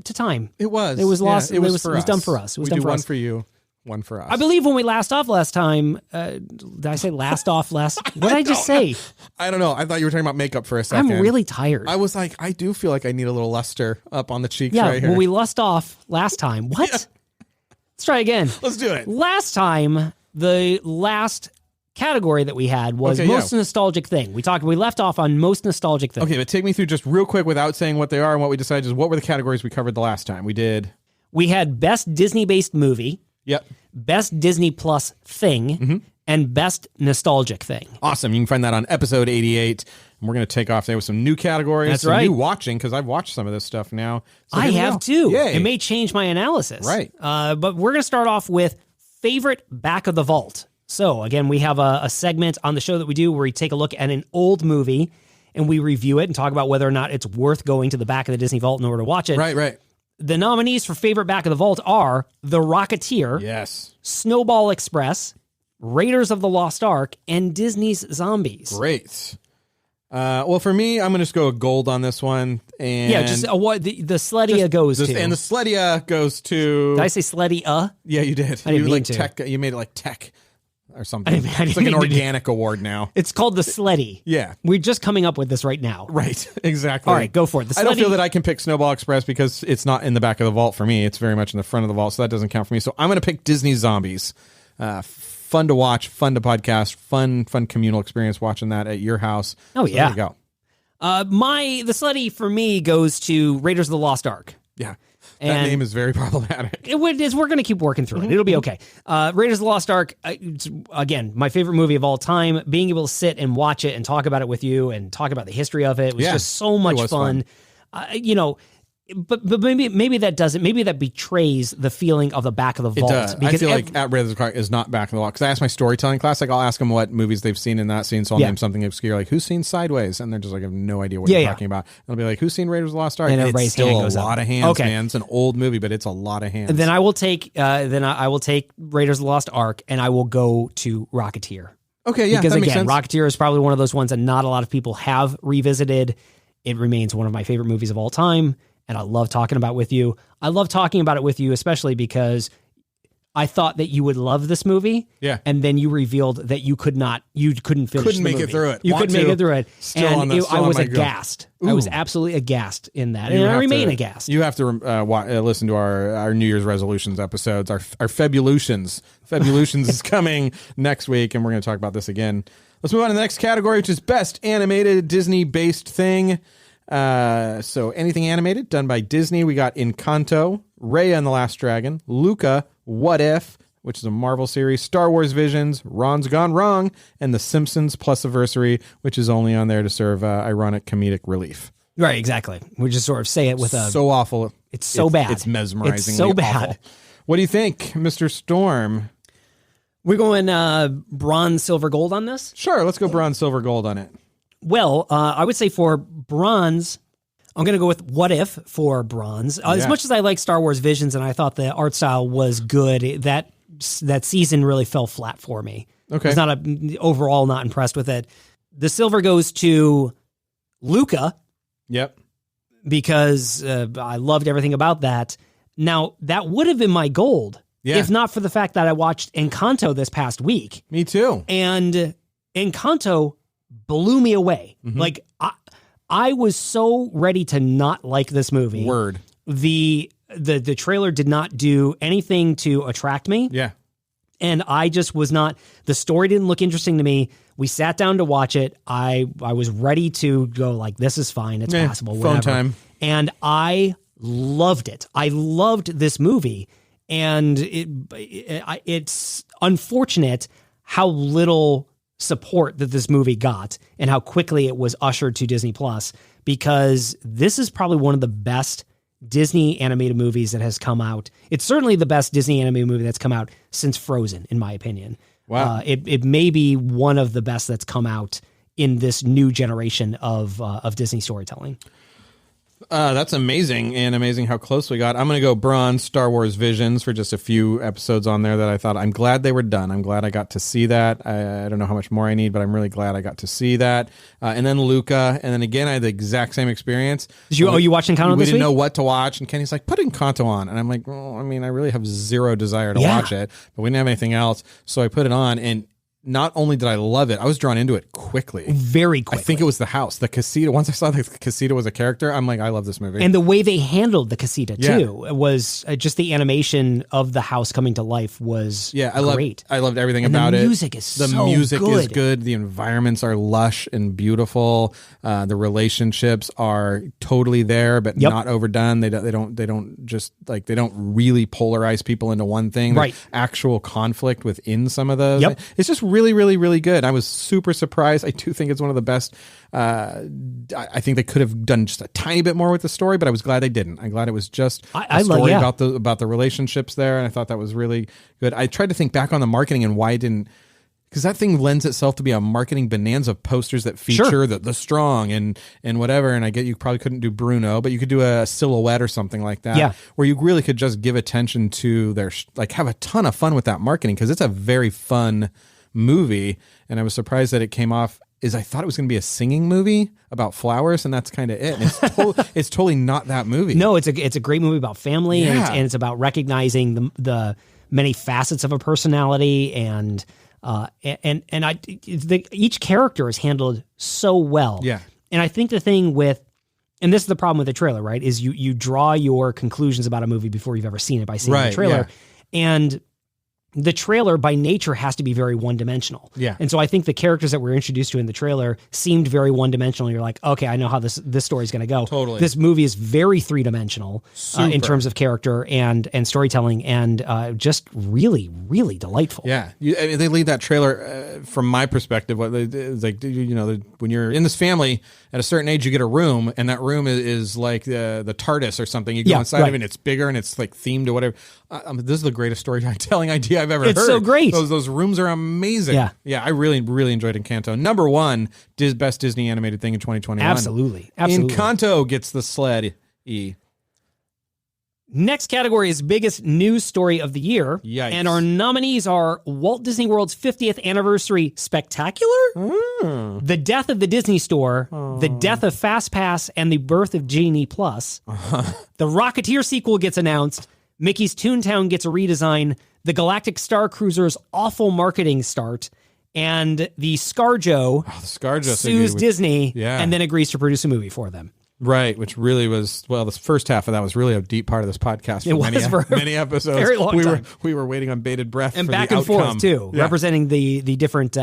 time. It was. It was lost. Yeah, it was done for us. It was done for us. One for you. One for us. I believe when we last off last time, did I say last off last? What did I just say? I don't know. I thought you were talking about makeup for a second. I'm really tired. I was like, I do feel like I need a little luster up on the cheeks right here. When we last off last time. What? Yeah. Let's try again. Let's do it. Last time, the last category that we had was most nostalgic thing. We left off on most nostalgic thing. Okay, but take me through just real quick without saying what they are and what we decided. Just what were the categories we covered the last time? We had best Disney-based movie. Yep. Best Disney Plus thing, and best nostalgic thing. Awesome. You can find that on episode 88. And we're going to take off there with some new categories. That's right. New watching, because I've watched some of this stuff now. So I have too. Yay. It may change my analysis. Right. But we're going to start off with favorite back of the vault. So again, we have a segment on the show that we do where we take a look at an old movie and we review it and talk about whether or not it's worth going to the back of the Disney Vault in order to watch it. Right. The nominees for favorite back of the vault are The Rocketeer, Yes, Snowball Express, Raiders of the Lost Ark, and Disney's Zombies. Great. Well, for me, I'm going to just go gold on this one. And Yeah, just what the Sleddie goes to. And the Sleddie goes to... Did I say Sleddie? Yeah, you did. I didn't mean to. Tech, you made it like tech or something. I didn't It's like an mean to do- organic award now. It's called the Sleddie. Yeah. We're just coming up with this right now. Right, exactly. All right, go for it. The I don't Sleddie- feel that I can pick Snowball Express because it's not in the back of the vault for me. It's very much in the front of the vault, so that doesn't count for me. So I'm going to pick Disney Zombies. Fun to watch, fun to podcast, fun communal experience watching that at your house. Oh, so yeah. There you go. The Sleddie for me goes to Raiders of the Lost Ark. Yeah. That And- name is very problematic. We're going to keep working through it. It'll be okay. Raiders of the Lost Ark, it's, again, my favorite movie of all time. Being able to sit and watch it and talk about it with you and talk about the history of it was just so much fun. But maybe that doesn't. Maybe that betrays the feeling of the back of the vault. It does. I feel like at Raiders of the Ark is not back in the vault. Because I asked my storytelling class, like I'll ask them what movies they've seen in that scene. So I'll name something obscure, like who's seen Sideways, and they're just like, I have no idea what you're talking about. And I'll be like, who's seen Raiders of the Lost Ark? And it's everybody's still hand a goes lot up. of hands, Okay. man. It's an old movie, but it's a lot of hands. Then I will take. I will take Raiders of the Lost Ark, and I will go to Rocketeer. Okay, yeah, because that makes again, sense. Rocketeer is probably one of those ones that not a lot of people have revisited. It remains one of my favorite movies of all time, and I love talking about it with you. I love talking about it with you, especially because I thought that you would love this movie. Yeah. And then you revealed that you couldn't finish Couldn't make the it movie. through it. You Want couldn't make to. it through it. Still and on the- still I on was my go. aghast. I was Ooh. absolutely aghast in that. You And I have remain to- aghast. You have to listen to our New Year's resolutions episodes, our Febulutions. Febulutions is coming next week, and we're going to talk about this again. Let's move on to the next category, which is Best Animated Disney-Based Thing. So anything animated done by Disney. We got Encanto, Raya and the Last Dragon, Luca, What If, which is a Marvel series, Star Wars Visions, Ron's Gone Wrong, and The Simpsons Plusiversary, which is only on there to serve ironic comedic relief. Right, exactly. We just sort of say it with a... So awful. It's so bad. It's mesmerizingly It's so bad. awful. What do you think, Mr. Storm? We're going bronze, silver, gold on this? Sure, let's go bronze, silver, gold on it. Well, I would say for bronze, I'm going to go with What If for bronze. As much as I like Star Wars Visions and I thought the art style was good, that season really fell flat for me. Okay. I was overall not impressed with it. The silver goes to Luca. Yep. Because I loved everything about that. Now, that would have been my gold if not for the fact that I watched Encanto this past week. Me too. And Encanto blew me away. Mm-hmm. Like, I was so ready to not like this movie. Word. The trailer did not do anything to attract me. Yeah. And I just was not, the story didn't look interesting to me. We sat down to watch it. I was ready to go like, this is fine. It's passable. Phone Whatever. time. And I loved it. I loved this movie. And it's unfortunate how little support that this movie got and how quickly it was ushered to Disney Plus, because this is probably one of the best Disney animated movies that has come out. It's certainly the best Disney animated movie that's come out since Frozen, in my opinion. Wow. It may be one of the best that's come out in this new generation of Disney storytelling. That's amazing, and amazing how close we got. I'm going to go bronze, Star Wars Visions, for just a few episodes on there that I thought, I'm glad they were done. I'm glad I got to see that. I don't know how much more I need, but I'm really glad I got to see that. And then Luca, and then again, I had the exact same experience. You watched Encanto We this didn't week? know what to watch, and Kenny's like, put Encanto on. And I'm like, well, I mean, I really have zero desire to watch it, but we didn't have anything else, so I put it on, and not only did I love it, I was drawn into it quickly. Very quickly. I think it was the house. The casita. Once I saw the casita was a character, I'm like, I love this movie. And the way they handled the casita, too, was just the animation of the house coming to life was great. I loved everything and about the it. Music is the so music good. is good. The environments are lush and beautiful. The relationships are totally there, but not overdone. They don't just like, they don't really polarize people into one thing. Right. There's actual conflict within some of those. Yep. It's just really, really, really good. I was super surprised. I do think it's one of the best. I think they could have done just a tiny bit more with the story, but I was glad they didn't. I'm glad it was just a story about the relationships there, and I thought that was really good. I tried to think back on the marketing and why it didn't Because that thing lends itself to be a marketing bonanza of posters that feature the strong and whatever. And I get you probably couldn't do Bruno, but you could do a silhouette or something like that. Where you really could just give attention to their, like, have a ton of fun with that marketing, because it's a very fun movie. And I was surprised that it came off is I thought it was going to be a singing movie about flowers, and that's kind of it. And it's totally not that movie. No, it's a great movie about family, and it's about recognizing the many facets of a personality, and each character is handled so well. Yeah. And I think the thing with, and this is the problem with the trailer, right, is you draw your conclusions about a movie before you've ever seen it by seeing the trailer. And the trailer by nature has to be very one-dimensional. Yeah. And so I think the characters that we're introduced to in the trailer seemed very one-dimensional. You're like, okay, I know how this story's going to go. Totally. This movie is very three-dimensional in terms of character and storytelling, and just really, really delightful. Yeah. They lead that trailer, from my perspective, it's like, when you're in this family, at a certain age, you get a room, and that room is like the TARDIS or something. You go inside of it, and it's bigger, and it's like themed or whatever. This is the greatest storytelling idea I've ever heard. It's so great. Those rooms are amazing. Yeah. I really, really enjoyed Encanto. Number one, best Disney animated thing in 2021. Absolutely. Encanto gets the Sleddie. Next category is biggest news story of the year. Yikes. And our nominees are Walt Disney World's 50th anniversary spectacular, the death of the Disney Store, the death of FastPass, and the birth of Genie Plus. The Rocketeer sequel gets announced. Mickey's Toontown gets a redesign. The Galactic Star Cruiser's awful marketing start. And the ScarJo, sues Disney and then agrees to produce a movie for them. Right, which really was, the first half of that was really a deep part of this podcast. For many episodes. Very long time. We were waiting on bated breath and for back the and outcome. forth, too, representing the different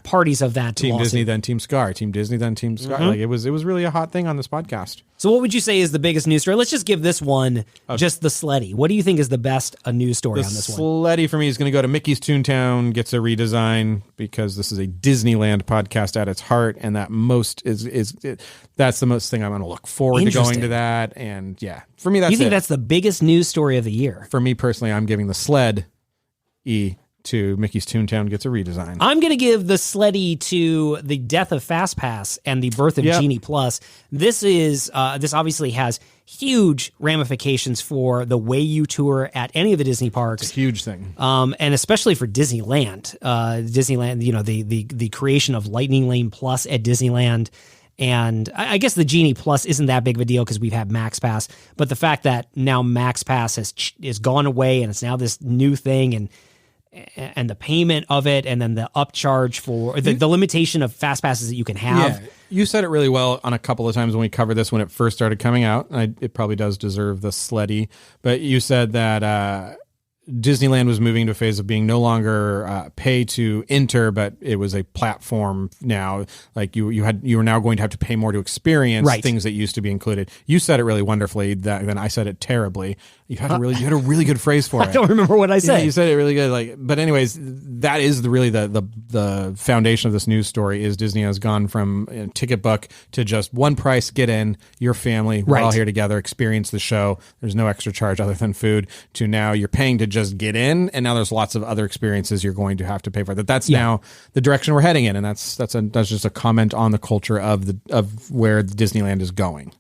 parties of that Team lawsuit. Disney, then Team Scar. Team Disney, then Team Scar. Like it was really a hot thing on this podcast. So what would you say is the biggest news story? Let's just give this one just the Sleddie. What do you think is the best news story on this one? The Sleddie for me is going to go to Mickey's Toontown gets a redesign, because this is a Disneyland podcast at its heart, and that that's the most thing I'm going to look forward to going to that. And for me, that's You think that's the biggest news story of the year? For me personally, I'm giving the Sleddie to Mickey's Toontown gets a redesign. I'm going to give the Sleddie to the death of FastPass and the birth of Genie Plus. This obviously has huge ramifications for the way you tour at any of the Disney parks. It's a huge thing. And especially for Disneyland. Disneyland, the creation of Lightning Lane Plus at Disneyland. And I guess the Genie Plus isn't that big of a deal because we've had Max Pass. But the fact that now Max Pass is gone away and it's now this new thing, and the payment of it, and then the upcharge for the limitation of fast passes that you can have. Yeah, you said it really well on a couple of times when we covered this when it first started coming out. It probably does deserve the Sleddie, but you said that Disneyland was moving to a phase of being no longer pay to enter, but it was a platform now. Like you were now going to have to pay more to experience things that used to be included. You said it really wonderfully. Then I said it terribly. You had a really good phrase for it. I don't remember what I said. Yeah, you said it really good. But anyways, that is the foundation of this news story. Is Disney has gone from ticket book to just one price, get in, your family, we're all here together, experience the show. There's no extra charge other than food. To now you're paying to just get in, and now there's lots of other experiences you're going to have to pay for. That's now the direction we're heading in, and that's just a comment on the culture of where Disneyland is going.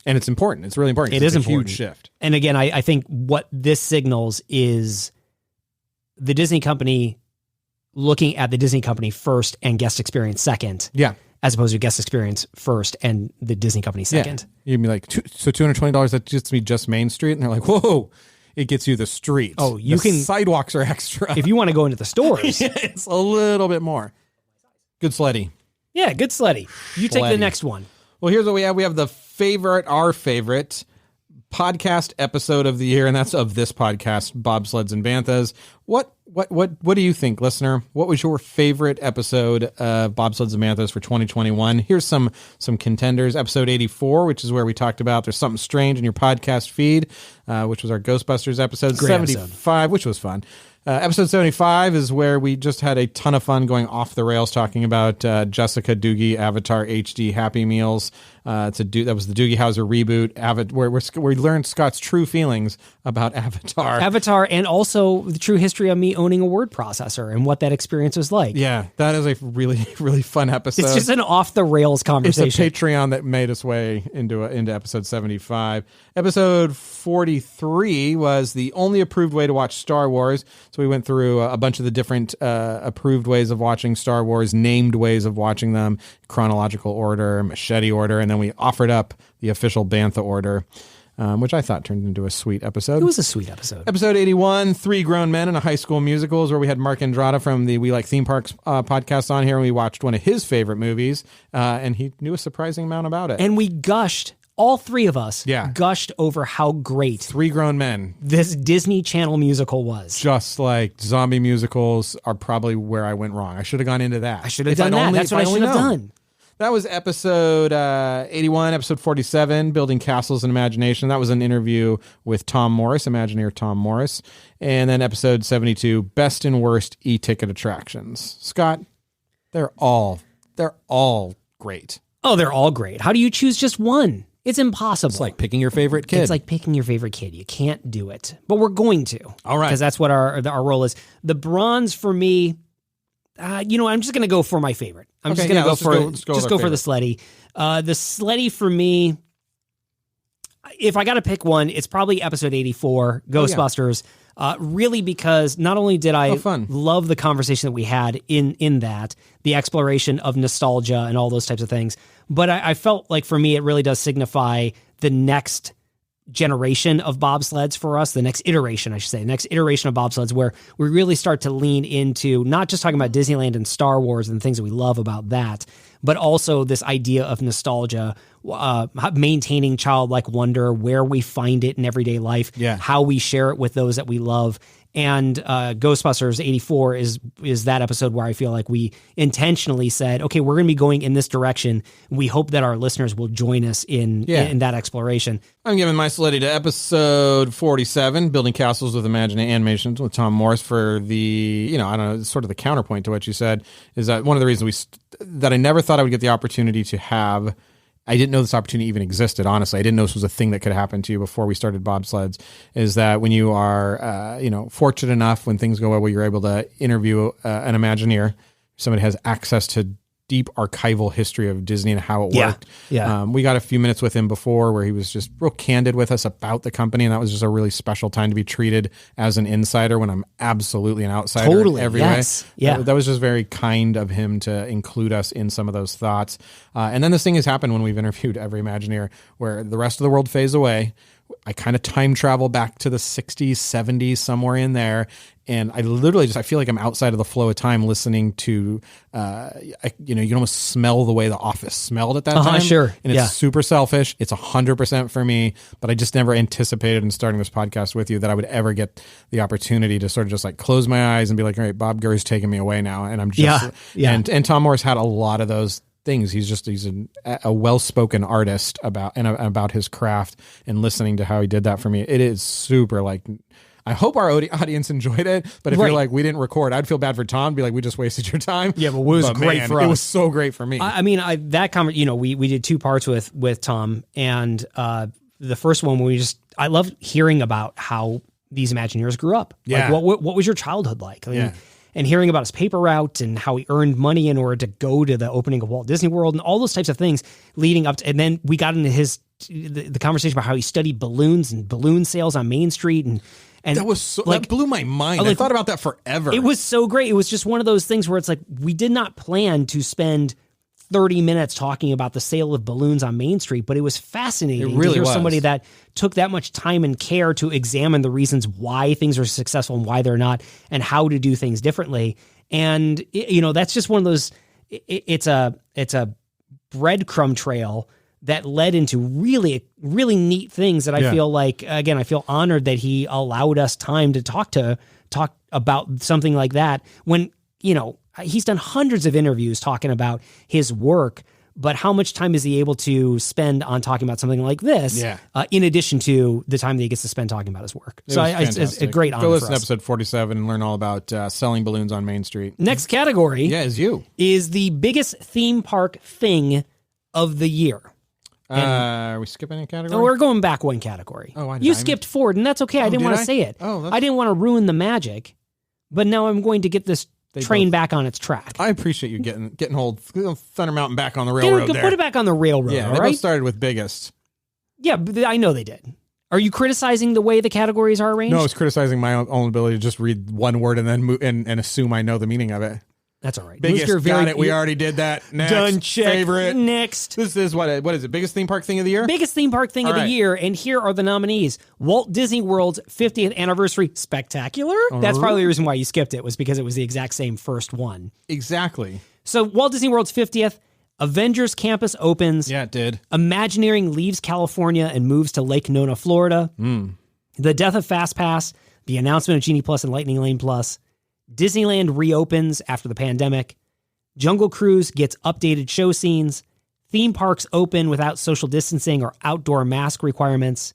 And it's important. It's really important. It is a huge shift. And again, I think what this signals is the Disney company looking at the Disney company first and guest experience second. Yeah. As opposed to guest experience first and the Disney company second. Yeah. You'd be like, so $220, that gets me just Main Street? And they're like, whoa, it gets you the streets. Oh, the sidewalks are extra. If you want to go into the stores. It's a little bit more. Good Sleddie. Yeah, good Sleddie. You take the next one. Well, here's what we have. We have our favorite podcast episode of the year, and that's of this podcast, Bobsleds and Banthas. What do you think, listener? What was your favorite episode of Bobsleds and Banthas for 2021? Here's some contenders. Episode 84, which is where we talked about There's Something Strange in Your Podcast Feed, which was our Ghostbusters episode. Great 75, episode. Which was fun. Episode 75 is where we just had a ton of fun going off the rails talking about Jessica Doogie Avatar HD Happy Meals. That was the Doogie Howser reboot, where we learned Scott's true feelings about Avatar. And also the true history of me owning a word processor and what that experience was like. Yeah, that is a really, really fun episode. It's just an off-the-rails conversation. It's a Patreon that made its way into episode 75. Episode 43 was the only approved way to watch Star Wars. So we went through a bunch of the different approved ways of watching Star Wars, named ways of watching them, chronological order, machete order, and then we offered up the official Bantha order, which I thought turned into a sweet episode. It was a sweet episode. Episode 81, Three Grown Men in a High School Musical, where we had Mark Andrada from the We Like Theme Parks podcast on here, and we watched one of his favorite movies, and he knew a surprising amount about it. And we gushed. All three of us gushed over how great Three Grown Men, this Disney Channel musical was. Just like zombie musicals are probably where I went wrong. I should have gone into that. I should have done that. That's what I should have done. That was episode 81, episode 47, Building Castles in Imagination. That was an interview with Tom Morris, Imagineer Tom Morris. And then episode 72, Best and Worst E-Ticket Attractions. Scott, they're all great. Oh, they're all great. How do you choose just one? It's impossible. It's like picking your favorite kid. It's like picking your favorite kid. You can't do it. But we're going to. All right. Because that's what our role is. The bronze for me, I'm just going to go for my favorite. I'm just going to go for the Sleddie. The Sleddie for me, if I got to pick one, it's probably episode 84, Ghostbusters. Really because not only did I love the conversation that we had in that, the exploration of nostalgia and all those types of things, but I felt like for me it really does signify the next generation of bobsleds for us, the next iteration, I should say, next iteration of bobsleds, where we really start to lean into not just talking about Disneyland and Star Wars and the things that we love about that, but also this idea of nostalgia, maintaining childlike wonder, where we find it in everyday life, how we share it with those that we love. And Ghostbusters 84 is that episode where I feel like we intentionally said, okay, we're going to be going in this direction. We hope that our listeners will join us in that exploration. I'm giving my Sleddie to episode 47, Building Castles with Animations with Tom Morris, for the, sort of the counterpoint to what you said, is that one of the reasons that I never thought I would get the opportunity to have. I didn't know this opportunity even existed, honestly. I didn't know this was a thing that could happen to you before we started Bobsleds, is that when you are, fortunate enough, when things go well, where you're able to interview an Imagineer, somebody has access to deep archival history of Disney and how it worked. Yeah. We got a few minutes with him before where he was just real candid with us about the company, and that was just a really special time to be treated as an insider when I'm absolutely an outsider in every way. Yeah. That was just very kind of him to include us in some of those thoughts. And then this thing has happened when we've interviewed every Imagineer, where the rest of the world fades away. I kind of time travel back to the 60s, 70s, somewhere in there. And I literally I feel like I'm outside of the flow of time listening to, you can almost smell the way The Office smelled at that time. Sure. And it's super selfish. It's 100% for me, but I just never anticipated in starting this podcast with you that I would ever get the opportunity to sort of just like close my eyes and be like, all right, Bob Gurr's taking me away now. And I'm just, and Tom Morris had a lot of those things. He's a well-spoken artist about his craft, and listening to how he did that for me, it is super like, I hope our audience enjoyed it, but if you're like, we didn't record, I'd feel bad for Tom, be like, we just wasted your time. Yeah, but it was great for us. It was so great for me. We did two parts with Tom, and the first one I love hearing about how these Imagineers grew up. Yeah. Like, what was your childhood like? And hearing about his paper route and how he earned money in order to go to the opening of Walt Disney World and all those types of things leading up to, and then we got into the conversation about how he studied balloons and balloon sales on Main Street, and that was that blew my mind. I thought about that forever. It was so great. It was just one of those things where it's like, we did not plan to spend 30 minutes talking about the sale of balloons on Main Street, but it was fascinating to hear somebody that took that much time and care to examine the reasons why things are successful and why they're not, and how to do things differently. And that's just one of those. It's a breadcrumb trail that led into really, really neat things that I feel like, again, I feel honored that he allowed us time to talk about something like that when, he's done hundreds of interviews talking about his work, but how much time is he able to spend on talking about something like this? In addition to the time that he gets to spend talking about his work. It's a great honor. Go listen to episode 47 and learn all about selling balloons on Main Street. Next category is the biggest theme park thing of the year. Are we skipping a category? No, we're going back one category. Oh, you skipped forward, and that's okay. I didn't want to say it. I didn't want to ruin the magic, but now I'm going to get this train back on its track. I appreciate you getting hold Thunder Mountain back on the railroad. Put it back on the railroad. Yeah, they both started with biggest. Yeah, but I know they did. Are you criticizing the way the categories are arranged? No, I was criticizing my own ability to just read one word and then and assume I know the meaning of it. That's all right. Biggest, got it. We already did that. Next. Done, check. Favorite. Next. This is what is it? Biggest theme park thing of the year? Biggest theme park thing of the year. And here are the nominees. Walt Disney World's 50th Anniversary Spectacular. That's probably the reason why you skipped it, was because it was the exact same first one. Exactly. So Walt Disney World's 50th, Avengers Campus opens. Yeah, it did. Imagineering leaves California and moves to Lake Nona, Florida. The death of Fast Pass, the announcement of Genie Plus and Lightning Lane Plus. Disneyland reopens after the pandemic. Jungle Cruise gets updated show scenes. Theme parks open without social distancing or outdoor mask requirements.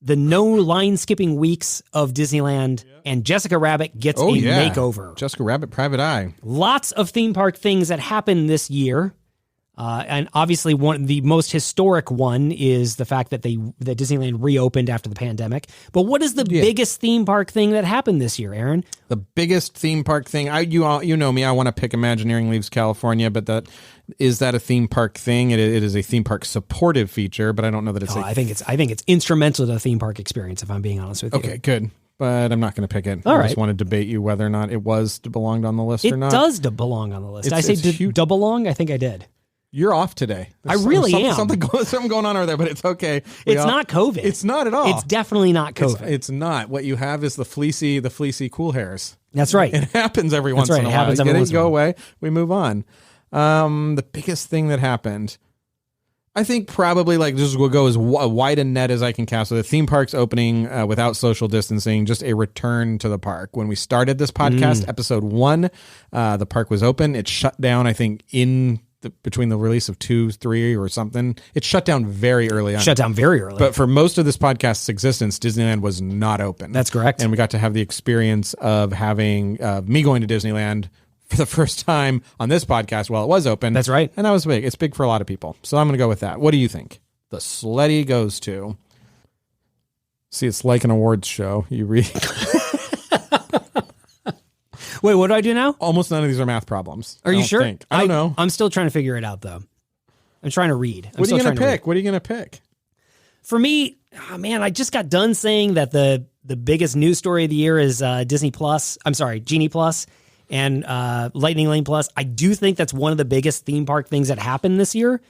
The no line skipping weeks of Disneyland. And Jessica Rabbit gets a makeover. Jessica Rabbit, Private Eye. Lots of theme park things that happened this year. And obviously, the most historic one is the fact that that Disneyland reopened after the pandemic. But what is the biggest theme park thing that happened this year, Aaron? The biggest theme park thing, you know me, I want to pick Imagineering leaves California, but is that a theme park thing? It is a theme park supportive feature, but I don't know that it's. I think it's instrumental to the theme park experience, if I'm being honest with you. Okay, good. But I'm not going to pick it. All right. I just want to debate you whether or not it belonged on the list or not. It does belong on the list. I say belong? I think I did. You're off today. I really am. Something going on over there, but it's okay. It's not COVID. It's not at all. It's definitely not COVID. It's not. What you have is the fleecy cool hairs. That's right. It happens every once in a while. It happens every once in a while. Go away. We move on. The biggest thing that happened, I think probably we'll go as wide a net as I can cast. So the theme park's opening without social distancing, just a return to the park. When we started this podcast, episode 1, the park was open. It shut down, I think, between the release of 2, 3 or something. It shut down very early on. But for most of this podcast's existence, Disneyland was not open. That's correct. And we got to have the experience of having me going to Disneyland for the first time on this podcast while it was open. That's right. And that was big. It's big for a lot of people. So I'm going to go with that. What do you think? The Sleddie goes to... See, it's like an awards show. You read... Wait, what do I do now? Almost none of these are math problems. Are you sure? I don't know. I'm still trying to figure it out, though. I'm trying to read. What are you going to pick? What are you going to pick? For me, I just got done saying that the biggest news story of the year is Genie Plus and Lightning Lane Plus. I do think that's one of the biggest theme park things that happened this year,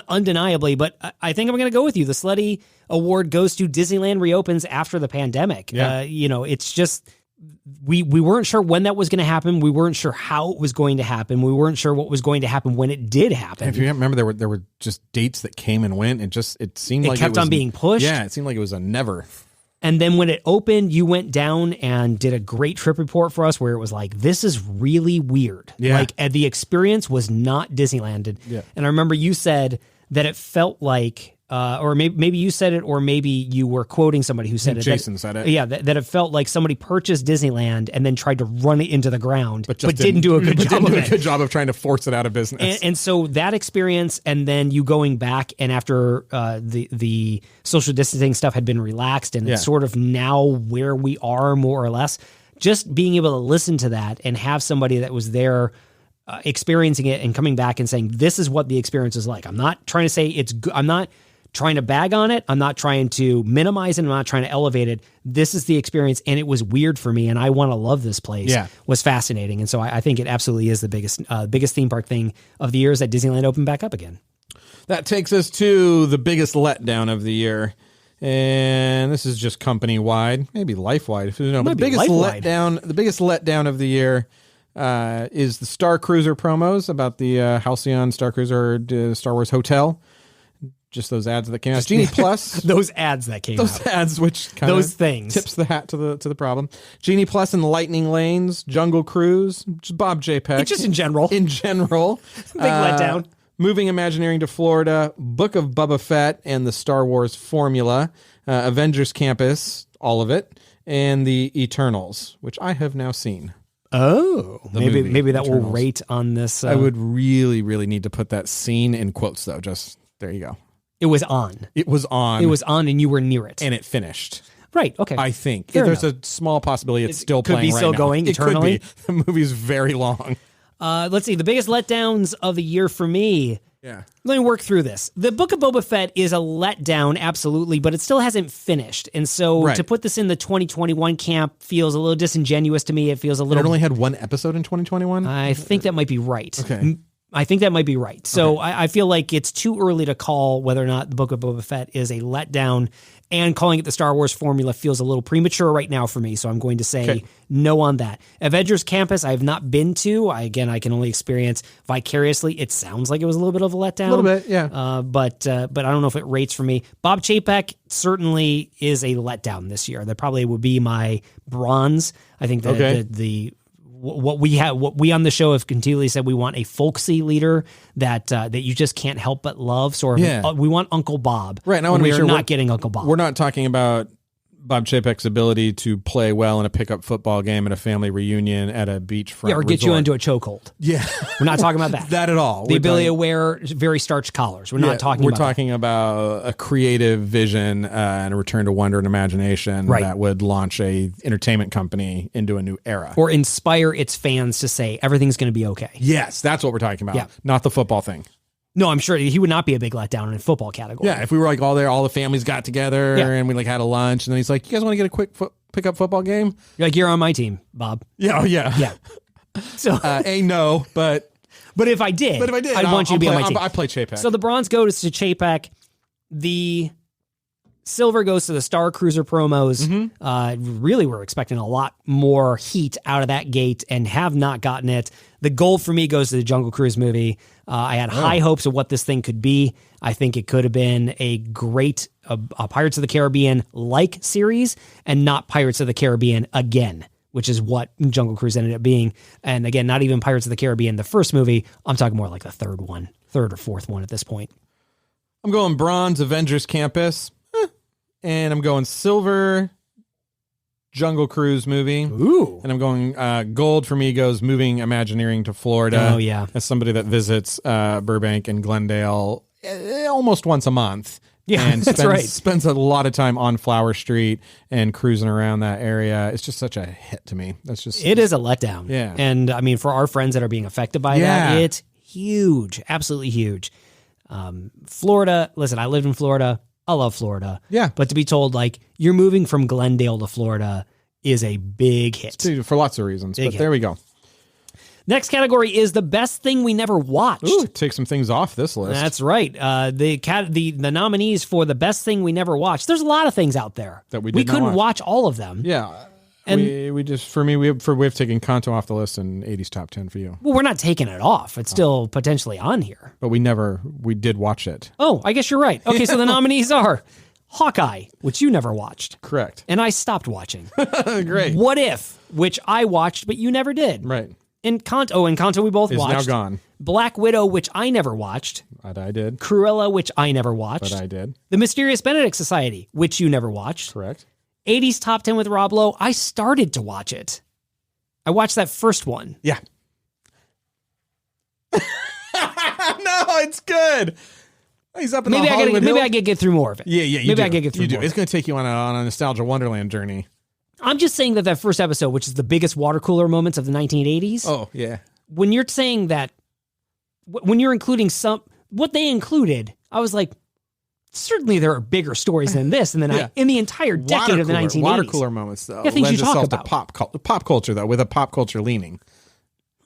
undeniably. But I think I'm going to go with you. The Sleddie Award goes to Disneyland reopens after the pandemic. Yeah. It's just... We weren't sure when that was going to happen. We weren't sure how it was going to happen. We weren't sure what was going to happen when it did happen. If you remember, there were just dates that came and went. It seemed like it kept on being pushed. Yeah, it seemed like it was a never. And then when it opened, you went down and did a great trip report for us where it was like, this is really weird. Yeah. The experience was not Disneyland. Yeah. And I remember you said that it felt like, or maybe you said it, or maybe you were quoting somebody who said it. Jason said it. Yeah, that it felt like somebody purchased Disneyland and then tried to run it into the ground, but didn't do a good job of trying to force it out of business. And so that experience, and then you going back, and after the social distancing stuff had been relaxed, and it's sort of now where we are more or less, just being able to listen to that and have somebody that was there experiencing it and coming back and saying, this is what the experience is like. I'm not trying to say it's good. I'm not trying to bag on it. I'm not trying to minimize it. I'm not trying to elevate it. This is the experience, and it was weird for me, and I want to love this place. Yeah. Was fascinating. And so I think it absolutely is the biggest theme park thing of the year is that Disneyland opened back up again. That takes us to the biggest letdown of the year. And this is just company-wide, maybe life-wide. But the biggest letdown of the year is the Star Cruiser promos about the Halcyon Star Cruiser Star Wars Hotel. Just those ads that came out. Genie Plus. Those ads that came out. Those ads, which kind of tips the hat to the problem. Genie Plus and Lightning Lanes, Jungle Cruise, Bob Chapek. It's just in general. Big letdown. Moving Imagineering to Florida, Book of Boba Fett and the Star Wars Formula, Avengers Campus, all of it, and the Eternals, which I have now seen. Oh, maybe that will rate on this. I would really, really need to put that scene in quotes, though. Just there you go. It was on. It was on. It was on, and you were near it. And it finished. Right, okay. I think. Fair There's enough. a small possibility it's still could playing be still right going now. eternally? It could be. The movie's very long. Let's see. The biggest letdowns of the year for me. Yeah. Let me work through this. The Book of Boba Fett is a letdown, absolutely, but it still hasn't finished. And so to put this in the 2021 camp feels a little disingenuous to me. It feels a little... It only had one episode in 2021? I think that might be right. Okay. I think that might be right. So I feel like it's too early to call whether or not the Book of Boba Fett is a letdown, and calling it the Star Wars formula feels a little premature right now for me. So I'm going to say no on that. Avengers Campus, I have not been to. I can only experience vicariously. It sounds like it was a little bit of a letdown. A little bit, yeah. But I don't know if it rates for me. Bob Chapek certainly is a letdown this year. That probably would be my bronze. I think that what we on the show have continually said, we want a folksy leader that you just can't help but love. So we want Uncle Bob. Right. And I want to make sure we're not getting Uncle Bob. We're not talking about Bob Chapek's ability to play well in a pickup football game at a family reunion at a beachfront or get you into a chokehold. Yeah. We're not talking about that. That at all. The ability to wear very starched collars. We're not talking about that. We're talking about a creative vision and a return to wonder and imagination that would launch a entertainment company into a new era. Or inspire its fans to say everything's going to be okay. Yes, that's what we're talking about. Yeah. Not the football thing. No, I'm sure he would not be a big letdown in a football category. Yeah, if we were like all there, all the families got together and we like had a lunch, and then he's like, "You guys want to get a quick pickup football game?" You're like, "You're on my team, Bob." Yeah, yeah. So, no, but if I did, I'd want you to be on my team. I play Chapek. So the bronze goes to Chapek. The silver goes to the Star Cruiser promos. Really, we're expecting a lot more heat out of that gate and have not gotten it. The gold for me goes to the Jungle Cruise movie. I had high hopes of what this thing could be. I think it could have been a great Pirates of the Caribbean-like series and not Pirates of the Caribbean again, which is what Jungle Cruise ended up being. And again, not even Pirates of the Caribbean, the first movie. I'm talking more like the third or fourth one at this point. I'm going bronze, Avengers Campus. And I'm going silver, Jungle Cruise movie. Ooh. And I'm going gold for me goes moving Imagineering to Florida. Oh, yeah. As somebody that visits Burbank and Glendale almost once a month. Yeah, and that's spends a lot of time on Flower Street and cruising around that area. It's just such a hit to me. It is a letdown. Yeah. And I mean, for our friends that are being affected by that, it's huge. Absolutely huge. Florida, listen, I lived in Florida. I love Florida. Yeah. But to be told, like, you're moving from Glendale to Florida is a big hit. For lots of reasons. There we go. Next category is the best thing we never watched. Ooh, take some things off this list. That's right. The nominees for the best thing we never watched. There's a lot of things out there that we couldn't watch all of them. Yeah. And we have taken Kanto off the list in 80s top 10 for you. Well, we're not taking it off. It's still potentially on here. But we did watch it. Oh, I guess you're right. Okay, so the nominees are Hawkeye, which you never watched. Correct. And I stopped watching. Great. What If, which I watched, but you never did. Right. Encanto we both watched. Is now gone. Black Widow, which I never watched. But I did. Cruella, which I never watched. But I did. The Mysterious Benedict Society, which you never watched. Correct. 80s Top 10 with Rob Lowe. I started to watch it. I watched that first one. Yeah. No, it's good. He's up in the Hollywood Hills. Maybe I could get through more of it. Yeah, maybe I could get through more. It's going to take you on a nostalgia wonderland journey. I'm just saying that first episode, which is the biggest water cooler moments of the 1980s. Oh, yeah. When you're saying that, when you're including what they included, I was like, certainly there are bigger stories than this in the entire decade of the 1980s. Water cooler moments, though. Yeah, things you talk about. To pop culture, though, with a pop culture leaning.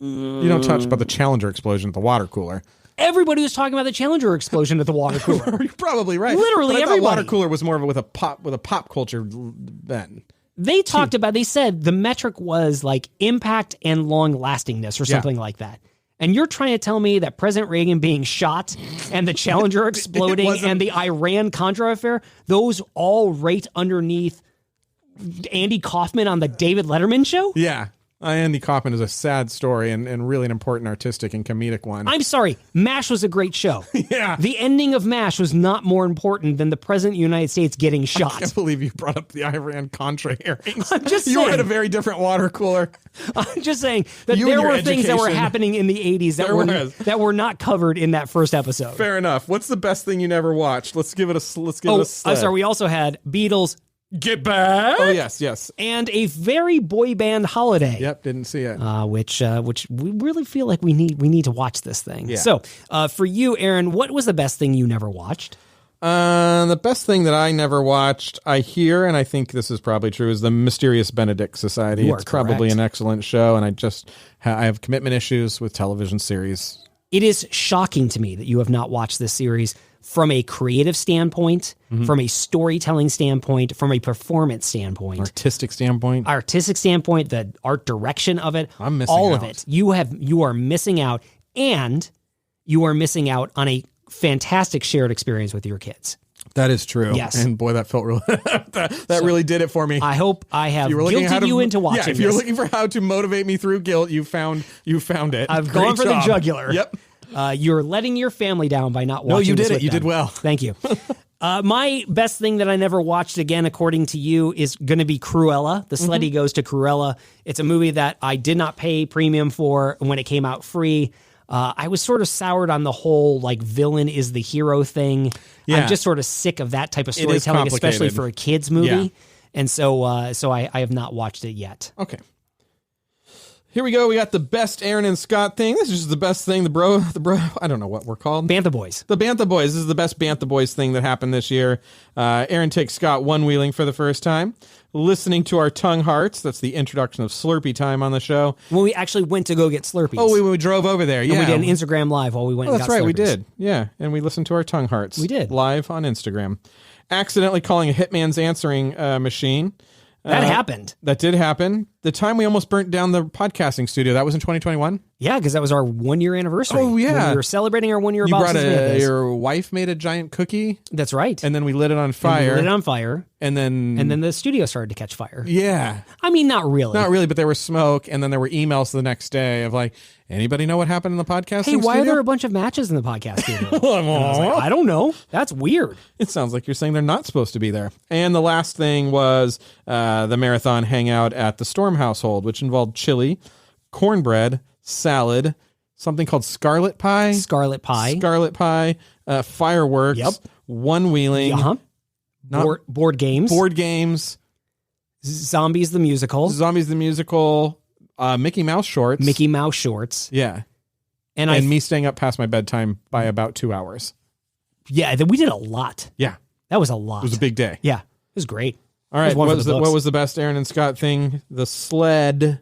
You don't talk about the Challenger explosion at the water cooler. Everybody was talking about the Challenger explosion at the water cooler. You're probably right. Literally but everybody. Water cooler was more of with a pop culture then. They said the metric was like impact and long lastingness or something like that. And you're trying to tell me that President Reagan being shot and the Challenger exploding and the Iran-Contra affair, those all rate underneath Andy Kaufman on the David Letterman show? Yeah. Andy Kaufman is a sad story and really an important artistic and comedic one. I'm sorry. MASH was a great show. Yeah. The ending of MASH was not more important than the President of the United States getting shot. I can't believe you brought up the Iran-Contra hearings. I'm just saying. You were at a very different water cooler. I'm just saying that there were things that were happening in the 80s that were not covered in that first episode. Fair enough. What's the best thing you never watched? Let's give it a sled. I'm sorry. We also had Beatles, Get Back. Oh, yes. And a very boy band holiday. Yep, didn't see it. Which we really feel like we need to watch this thing. Yeah. So, for you, Aaron, what was the best thing you never watched? The best thing that I never watched, I hear, and I think this is probably true, is the Mysterious Benedict Society. It's probably an excellent show, and I have commitment issues with television series. It is shocking to me that you have not watched this series from a creative standpoint, from a storytelling standpoint, from a performance standpoint. Artistic standpoint, the art direction of it. I'm missing all out. of it. You are missing out, and you are missing out on a fantastic shared experience with your kids. That is true. Yes. And boy, that felt really, that really did it for me. I hope I have guilted you into watching this. Yeah, if you're looking for how to motivate me through guilt, you found it. I've gone for the jugular. Yep. You're letting your family down by not watching. No, you did it. You did well. Thank you. My best thing that I never watched, again, according to you, is going to be Cruella. The Sleddie Goes to Cruella. It's a movie that I did not pay premium for when it came out free. I was sort of soured on the whole, like, villain is the hero thing. Yeah. I'm just sort of sick of that type of storytelling, especially for a kid's movie. Yeah. And so I have not watched it yet. Okay. Here we go. We got the best Aaron and Scott thing. This is just the best thing. The bro, I don't know what we're called. Bantha Boys. The Bantha Boys. This is the best Bantha Boys thing that happened this year. Aaron takes Scott one-wheeling for the first time. Listening to our tongue hearts. That's the introduction of Slurpee time on the show. When we actually went to go get Slurpees. Oh, we drove over there. Yeah. And we did an Instagram live while we went and got Slurpees. That's right. We did. Yeah. And we listened to our tongue hearts. We did. Live on Instagram. Accidentally calling a hitman's answering machine. That happened. That did happen. The time we almost burnt down the podcasting studio, that was in 2021? Yeah, because that was our 1-year anniversary. Oh, yeah. When we were celebrating our 1-year Bobsleds. Your wife made a giant cookie? That's right. And then we lit it on fire. And then the studio started to catch fire. Yeah. I mean, not really. Not really, but there was smoke, and then there were emails the next day of like, anybody know what happened in the podcasting studio? Hey, why are there a bunch of matches in the podcast studio? I was like, I don't know. That's weird. It sounds like you're saying they're not supposed to be there. And the last thing was the marathon hangout at the Storm household, which involved chili, cornbread, salad, something called scarlet pie, fireworks, one-wheeling, board games, Zombies the musical, Mickey Mouse shorts. Yeah. And me staying up past my bedtime by about 2 hours. Yeah, we did a lot. Yeah. That was a lot. It was a big day. Yeah, it was great. All right, what was the best Aaron and Scott thing? The sled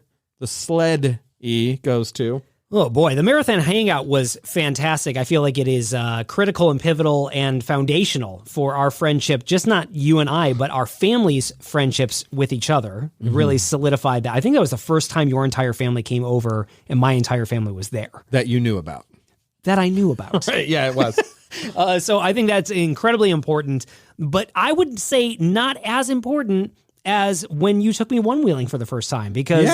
goes to. Oh boy, the marathon hangout was fantastic. I feel like it is critical and pivotal and foundational for our friendship, just not you and I, but our family's friendships with each other. It really solidified that. I think that was the first time your entire family came over and my entire family was there. That you knew about. That I knew about. Right, yeah, it was. So I think that's incredibly important, but I would say not as important as when you took me one-wheeling for the first time, because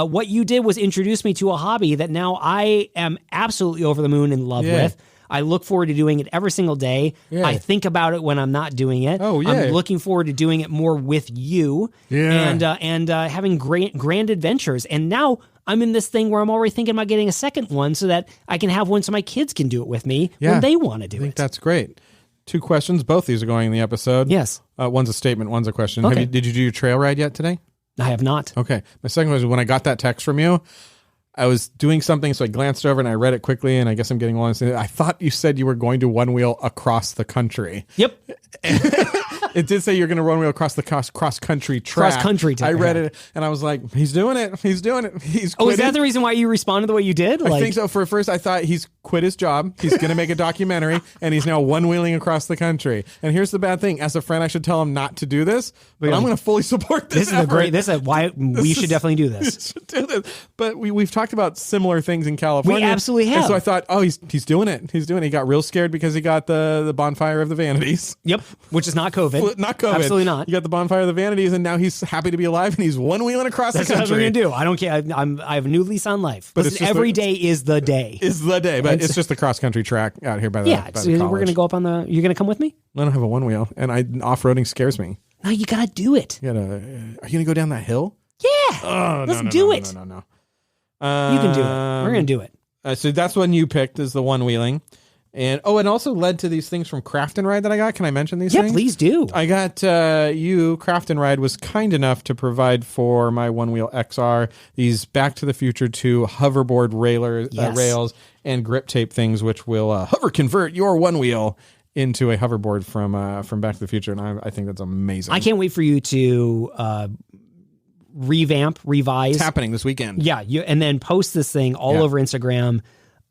what you did was introduce me to a hobby that now I am absolutely over the moon in love with. I look forward to doing it every single day. Yeah. I think about it when I'm not doing it. Oh, yeah. I'm looking forward to doing it more with you and having grand adventures. And now I'm in this thing where I'm already thinking about getting a second one so that I can have one so my kids can do it with me when they want to do it. I think that's great. 2 questions. Both these are going in the episode. Yes. One's a statement. One's a question. Okay. Did you do your trail ride yet today? I have not. Okay. My second was when I got that text from you, I was doing something, so I glanced over and I read it quickly, and I guess I'm getting along. I thought you said you were going to one-wheel across the country. Yep. It did say you're going to one-wheel across the cross-country track. Cross-country track. I read it, and I was like, he's doing it. He's doing it. He's quitted. Oh, is that the reason why you responded the way you did? I think so. For first, I thought he's quit his job. He's going to make a documentary, and he's now one-wheeling across the country. And here's the bad thing. As a friend, I should tell him not to do this, but I'm going to fully support this. This is why we should definitely do this. Do this. But we've talked about similar things in California. We absolutely have. And so I thought, he's doing it. He's doing it. He got real scared because he got the bonfire of the vanities. Yep, which is not COVID. COVID. Not COVID. Absolutely not. You got the bonfire of the vanities, and now he's happy to be alive, and he's one-wheeling across That's the country. what I'm going to do. I don't care. I have a new lease on life. But Listen, every day is the day. But it's just the cross-country track out here by the by the college. We're going to go up on the... You're going to come with me? I don't have a one-wheel, and off-roading scares me. No, you got to do it. Are you going to go down that hill? Yeah. Let's do it. No. You can do it. We're going to do it. So that's one you picked is the one-wheeling. And also led to these things from Craft and Ride that I got. Can I mention these things? Yeah, please do. I got Craft and Ride was kind enough to provide for my One Wheel XR these Back to the Future 2 hoverboard rails and grip tape things, which will hover convert your one wheel into a hoverboard from Back to the Future, and I think that's amazing. I can't wait for you to revise. It's happening this weekend. Yeah, and then post this thing all over Instagram.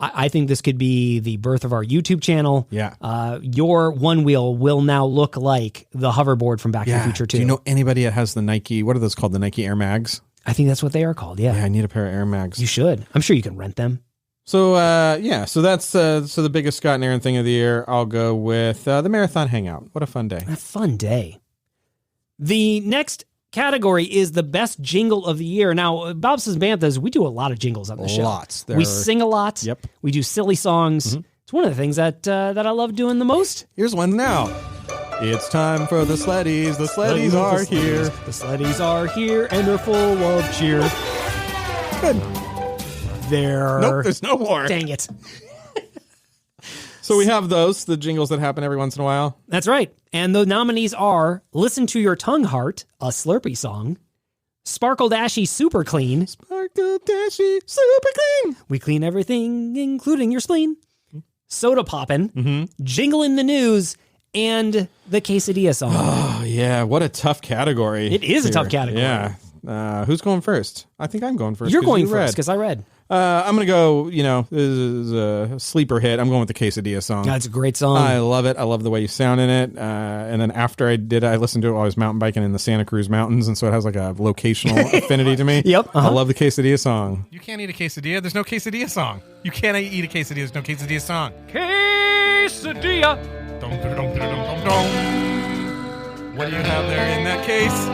I think this could be the birth of our YouTube channel. Yeah. Your one wheel will now look like the hoverboard from Back to the Future 2. Do you know anybody that has the Nike, what are those called? The Nike Air Mags? I think that's what they are called, yeah. Yeah, I need a pair of Air Mags. You should. I'm sure you can rent them. So, so that's the biggest Scott and Aaron thing of the year. I'll go with the Marathon Hangout. What a fun day. A fun day. The next category is the best jingle of the year. Now, Bobsleds and Banthas, we do a lot of jingles on the show. Lots. We sing a lot. Yep. We do silly songs. Mm-hmm. It's one of the things that I love doing the most. Here's one now. It's time for the Sleddies. The Sleddies are here. The Sleddies are here, and they're full of cheer. Good. Nope, there's no more. Dang it. So we have the jingles that happen every once in a while. That's right. And the nominees are Listen to Your Tongue Heart, a Slurpee song, Sparkle Dashy Super Clean. Sparkle Dashy Super Clean. We clean everything, including your spleen. Soda Poppin', Jingle in the News, and the Quesadilla song. Oh, yeah. What a tough category. It is a tough category. Yeah. Who's going first? I think I'm going first. You're going first because I read. I'm going to go, this is a sleeper hit. I'm going with the Quesadilla song. That's a great song. I love it. I love the way you sound in it. And then after I listened to it while I was mountain biking in the Santa Cruz Mountains, and so it has like a locational affinity to me. Yep. I love the Quesadilla song. You can't eat a quesadilla. There's no quesadilla song. You can't eat a quesadilla. There's no quesadilla song. Quesadilla. Dum, dum, dum, dum, dum, dum. What do you have there in that case?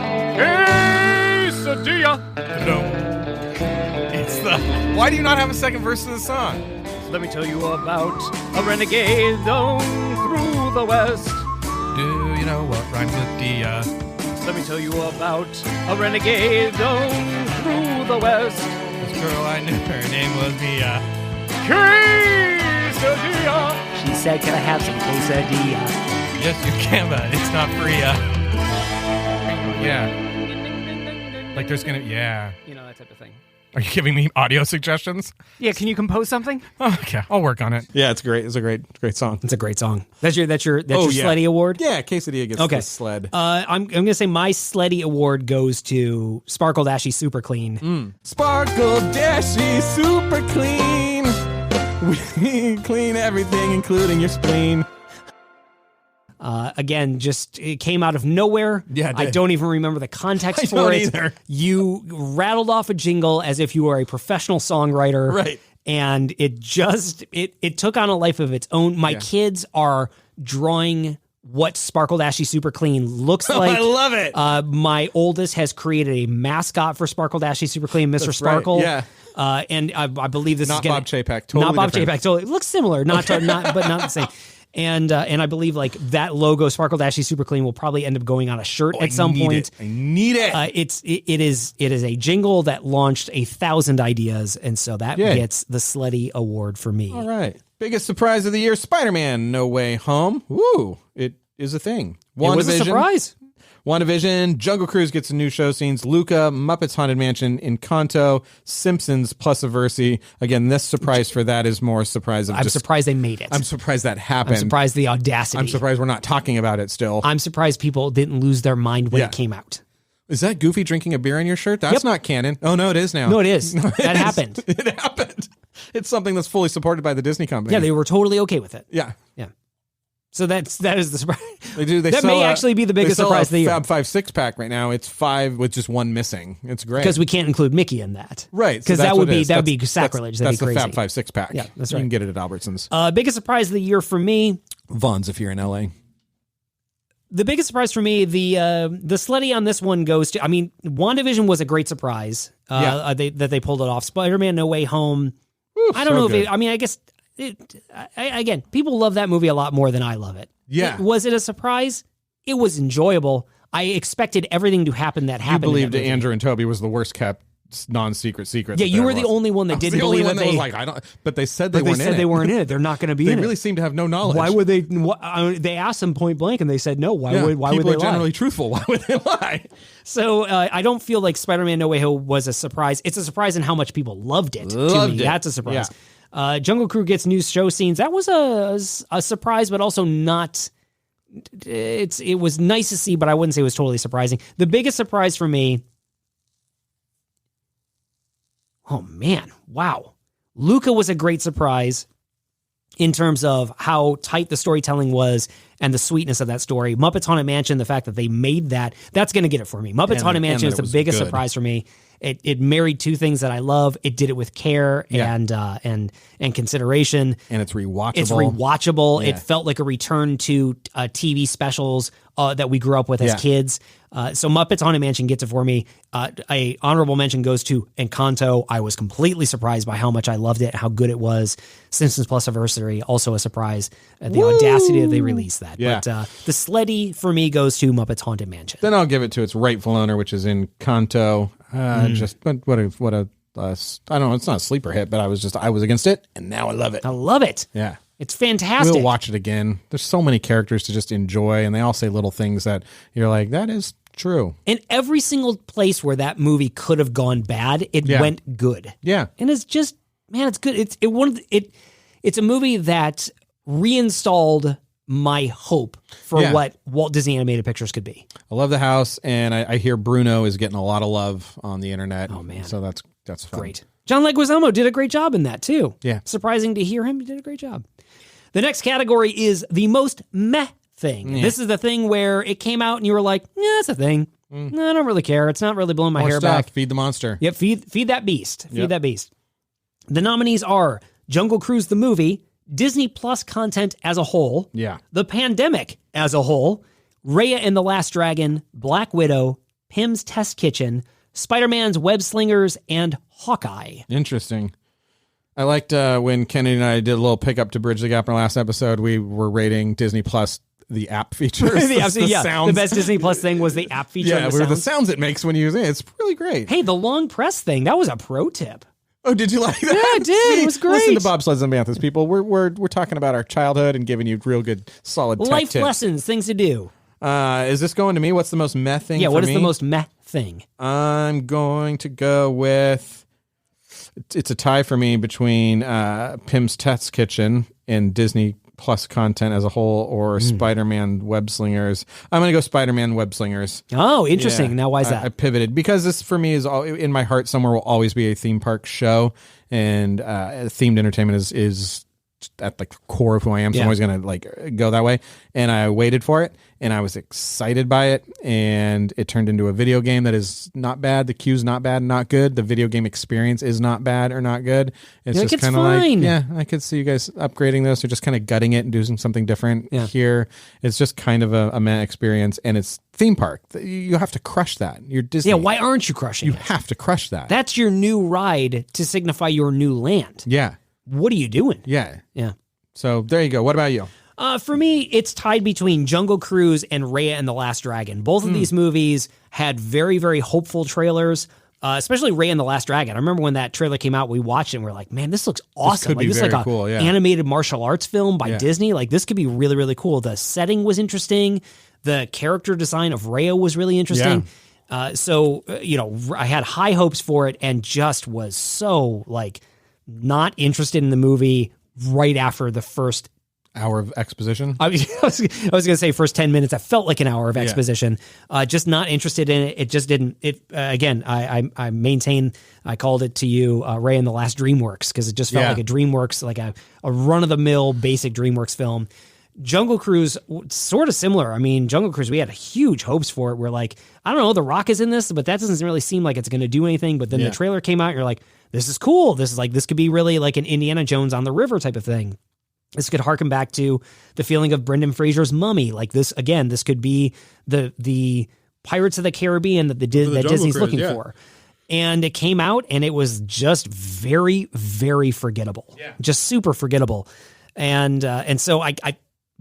Quesadilla. Dum. It's the... Why do you not have a second verse to the song? Let me tell you about a renegade down through the west. Do you know what rhymes with dia? Let me tell you about a renegade down through the west. This girl I knew, her name was Mia. Quesadilla. She said, can I have some quesadilla? Yes, you can, but it's not free. Yeah. Like there's gonna... Yeah. You know, that type of thing. Are you giving me audio suggestions? Yeah, can you compose something? Okay, I'll work on it. Yeah, it's great. It's a great song. It's a great song. That's your Sleddie Award? Yeah, Quesadilla gets the sled. I'm going to say my Sleddie Award goes to Sparkle Dashy Super Clean. Sparkle Dashy Super Clean. We clean everything, including your spleen. Again, just it came out of nowhere. Yeah, I don't even remember the context for it. Either. You rattled off a jingle as if you were a professional songwriter. Right. And it just, it took on a life of its own. My kids are drawing what Sparkle Dashy Super Clean looks like. I love it. My oldest has created a mascot for Sparkle Dashy Super Clean, Mr. Sparkle. Right. Yeah. And I believe this not is Bob Chapek. Totally not Bob different. Chapek. So it looks similar, but not the same. And I believe like that logo, Sparkle Dashy Super Clean, will probably end up going on a shirt at some point. I need it. It is a jingle that launched 1,000 ideas, and so that gets the Sleddie Award for me. All right. Biggest surprise of the year: Spider-Man: No Way Home. Woo! It is a thing. It was a surprise. WandaVision, Jungle Cruise gets some new show scenes, Luca, Muppets Haunted Mansion, Encanto, Simpsons plus a Versi. Again, this surprise for that is more surprise of I'm surprised they made it. I'm surprised that happened. I'm surprised the audacity. I'm surprised we're not talking about it still. I'm surprised people didn't lose their mind when it came out. Is that Goofy drinking a beer on your shirt? That's not canon. Oh, no, it is now. No, it is. That happened. It happened. It's something that's fully supported by the Disney company. Yeah, they were totally okay with it. Yeah. Yeah. So that is the surprise. They do. That may actually be the biggest surprise of the year. Fab 5 6-pack right now. It's 5 with just 1 missing. It's great because we can't include Mickey in that. Right? Because that would be sacrilege. That's the Fab 5 6-pack. Yeah, that's right. You can get it at Albertsons. Biggest surprise of the year for me. Vaughn's if you're in LA. The biggest surprise for me, the Sleddie on this one goes to, I mean, WandaVision was a great surprise that they pulled it off. Spider-Man No Way Home. Ooh, I don't know if I guess, again, people love that movie a lot more than I love it. Yeah. Was it a surprise? It was enjoyable. I expected everything to happen that happened. You believed Andrew and Toby was the worst kept non-secret secret. Yeah, you were the only one that didn't believe it. That was like, I don't. But they said they weren't in it. They said they weren't in it. They're not going to be in it. They really seem to have no knowledge. Why would they? They asked them point blank, and they said no. Why would they lie? People are generally truthful. Why would they lie? So I don't feel like Spider-Man No Way Home was a surprise. It's a surprise in how much people loved it. That's a surprise. Yeah. Jungle Cruise gets new show scenes. That was a surprise, but also not. It was nice to see, but I wouldn't say it was totally surprising. The biggest surprise for me. Oh, man. Wow. Luca was a great surprise in terms of how tight the storytelling was and the sweetness of that story. Muppets Haunted Mansion, the fact that they made that's going to get it for me. Muppets Haunted Mansion is the biggest surprise for me. It married two things that I love. It did it with care and consideration. And it's rewatchable. It's rewatchable. Yeah. It felt like a return to TV specials that we grew up with as kids. So Muppets Haunted Mansion gets it for me. A honorable mention goes to Encanto. I was completely surprised by how much I loved it, how good it was. Simpsons Plus Anniversary, also a surprise. The audacity that they released that. Yeah. But the Sleddie for me goes to Muppets Haunted Mansion. Then I'll give it to its rightful owner, which is Encanto. What a I don't know. It's not a sleeper hit, but I was against it, and now I love it. I love it. Yeah. It's fantastic. We'll watch it again. There's so many characters to just enjoy, and they all say little things that you're like, that is true. In every single place where that movie could have gone bad, it went good. Yeah. And it's just, man, it's good. It's a movie that reinstalled my hope for what Walt Disney Animated Pictures could be. I love the house, and I hear Bruno is getting a lot of love on the internet. Oh, man. So that's fun. Great. John Leguizamo did a great job in that, too. Yeah. Surprising to hear him. He did a great job. The next category is the most meh thing. Yeah. This is the thing where it came out and you were like, yeah, it's a thing. No, I don't really care. It's not really blowing my hair back. Feed the monster. Yep, feed that beast. Feed that beast. The nominees are Jungle Cruise the movie, Disney Plus content as a whole, The Pandemic as a whole, Raya and the Last Dragon, Black Widow, Pim's Test Kitchen, Spider-Man's Web Slingers, and Hawkeye. Interesting. I liked when Kennedy and I did a little pickup to bridge the gap in our last episode. We were rating Disney Plus the app features. The best Disney Plus thing was the app feature. Yeah, the sounds it makes when you use it. It's really great. Hey, the long press thing, that was a pro tip. Oh, did you like that? Yeah, I did. It was great. Listen to Bobsleds and Banthas, people. We're talking about our childhood and giving you real good, solid tech life tips. Lessons, things to do. Is this going to me? What's the most meh thing? Yeah, for what me? is the most meh thing? I'm going to go with. It's a tie for me between Pim's Test Kitchen and Disney Plus content as a whole, or Spider-Man Web Slingers. I'm going to go Spider-Man Web Slingers. Oh, interesting. Now, why is that? I pivoted because this, for me, is in my heart somewhere will always be a theme park show, and themed entertainment is at the core of who I am. So I'm always going to go that way. And I waited for it, and I was excited by it, and it turned into a video game that is not bad. The queue's not bad, not good. The video game experience is not bad or not good. It's just kind of like, I could see you guys upgrading this or just kind of gutting it and doing something different here. It's just kind of a meh experience, and it's theme park. You have to crush that. You're Disney. Yeah, why aren't you crushing it? You have to crush that. That's your new ride to signify your new land. Yeah. What are you doing? Yeah. Yeah. So there you go. What about you? For me, it's tied between Jungle Cruise and Raya and the Last Dragon. Both of these movies had very, very hopeful trailers, especially Raya and the Last Dragon. I remember when that trailer came out, we watched it and we were like, man, this looks awesome. This is like a animated martial arts film by Disney. Like, this could be really, really cool. The setting was interesting. The character design of Raya was really interesting. So, I had high hopes for it and just was so, not interested in the movie right after the first hour of exposition. I was going to say first 10 minutes. That felt like an hour of exposition. Just not interested in it. It just didn't. Again, I maintain, I called it to you, Raya and the Last DreamWorks, because it just felt like a DreamWorks, like a run-of-the-mill basic DreamWorks film. Jungle Cruise, sort of similar. I mean, Jungle Cruise, we had huge hopes for it. We're like, I don't know, The Rock is in this, but that doesn't really seem like it's going to do anything. But then the trailer came out, and you're like, this is cool. This could be really like an Indiana Jones on the river type of thing. This could harken back to the feeling of Brendan Fraser's Mummy. Like this, again, this could be the Pirates of the Caribbean that Disney's looking for. And it came out and it was just very, very forgettable. Yeah. Just super forgettable. And so I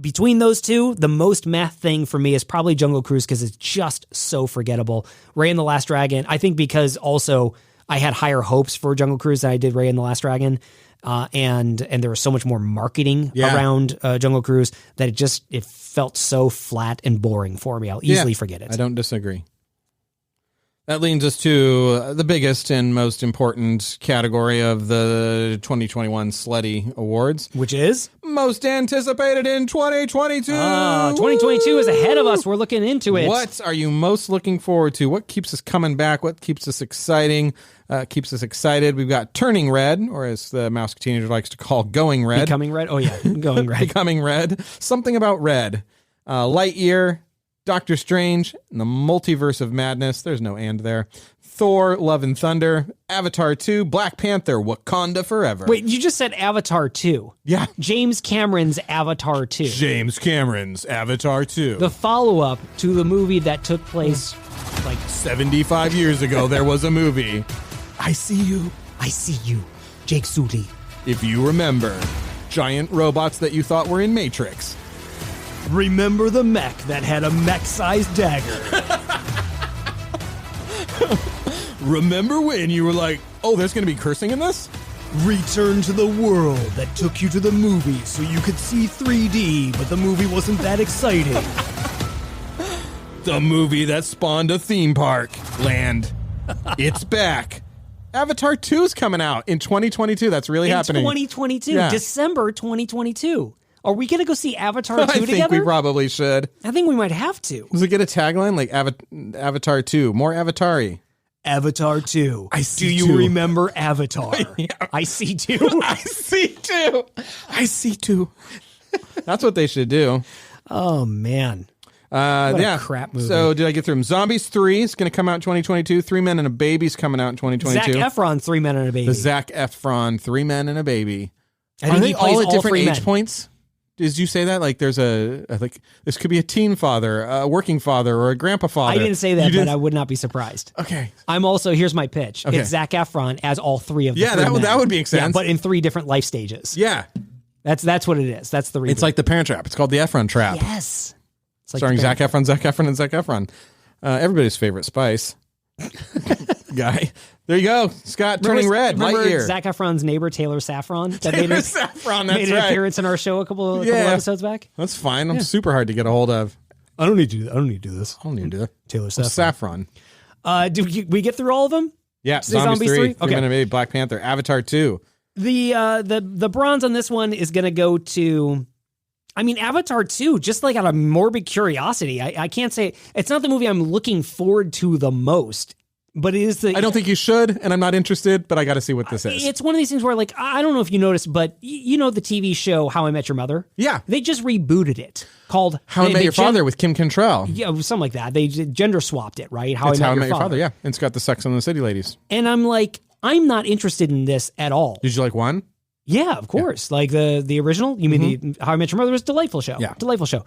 between those two, the most meh thing for me is probably Jungle Cruise because it's just so forgettable. Raya and the Last Dragon, I think because also I had higher hopes for Jungle Cruise than I did Raya and the Last Dragon. And there was so much more marketing around Jungle Cruise that it felt so flat and boring for me. I'll easily forget it. I don't disagree. That leads us to the biggest and most important category of the 2021 Sleddie Awards. Which is? Most anticipated in 2022. 2022 is ahead of us. We're looking into it. What are you most looking forward to? What keeps us coming back? What keeps us exciting? Keeps us excited. We've got Turning Red, or as the Mouse Teenager likes to call, Going Red. Becoming Red? Oh, yeah. Going Red. Becoming Red. Something About Red. Lightyear. Doctor Strange, and the Multiverse of Madness. There's no and there. Thor, Love and Thunder, Avatar 2, Black Panther, Wakanda Forever. Wait, you just said Avatar 2. Yeah. James Cameron's Avatar 2. James Cameron's Avatar 2. The follow-up to the movie that took place like 75 years ago. There was a movie. I see you. I see you. Jake Sully. If you remember, giant robots that you thought were in Matrix. Remember the mech that had a mech-sized dagger. Remember when you were like, oh, there's going to be cursing in this? Return to the world that took you to the movie so you could see 3D, but the movie wasn't that exciting. The movie that spawned a theme park land. It's back. Avatar 2 is coming out in 2022. That's really happening. 2022. Yeah. December 2022. Are we going to go see Avatar 2 together? I think we probably should. I think we might have to. Does it get a tagline like Avatar 2? More Avatar-y. Avatar 2. I see Do you remember Avatar? Yeah. I see 2. I see 2. I see 2. That's what they should do. Oh, man. What a crap movie. So did I get through them? Zombies 3 is going to come out in 2022. 3 Men and a Baby's coming out in 2022. Zac Efron, 3 Men and a Baby. The Zac Efron, 3 Men and a Baby. I think he plays all at different age men. points? Did you say that? Like there's like this could be a teen father, a working father, or a grandpa father. I didn't say that, but I would not be surprised. Okay. I'm also, here's my pitch. Okay. It's Zac Efron as all three of the Yeah, that would make sense. Yeah, but in 3 different life stages. Yeah. That's what it is. That's the reason. It's like the Parent Trap. It's called the Efron Trap. Yes. It's like starring Zac Efron, and Zac Efron. Everybody's favorite Spice guy. There you go, Scott. Turning Red. Remember Zac Efron's neighbor Taylor Saffron that made an appearance in our show a couple episodes back. That's fine. I'm super hard to get a hold of. I don't need to do this. I don't need to do that. Taylor Saffron. Did we get through all of them? Yeah. Zombies 3. Okay. Men and a Baby, Black Panther, Avatar 2. The bronze on this one is going to go to. I mean, Avatar 2, just like out of morbid curiosity. I can't say it's not the movie I'm looking forward to the most. But it is I don't think you should, and I'm not interested, but I got to see what this is. It's one of these things where, like, I don't know if you noticed, but you know the TV show How I Met Your Mother? Yeah. They just rebooted it called How I Met Your Father with Kim Cattrall. Yeah, something like that. They gender swapped it, right? How I Met Your Father, yeah. And it's got the Sex and the City ladies. And I'm like, I'm not interested in this at all. Did you like one? Yeah, of course. Yeah. Like the original? You mean the How I Met Your Mother was a delightful show. Yeah. Delightful show.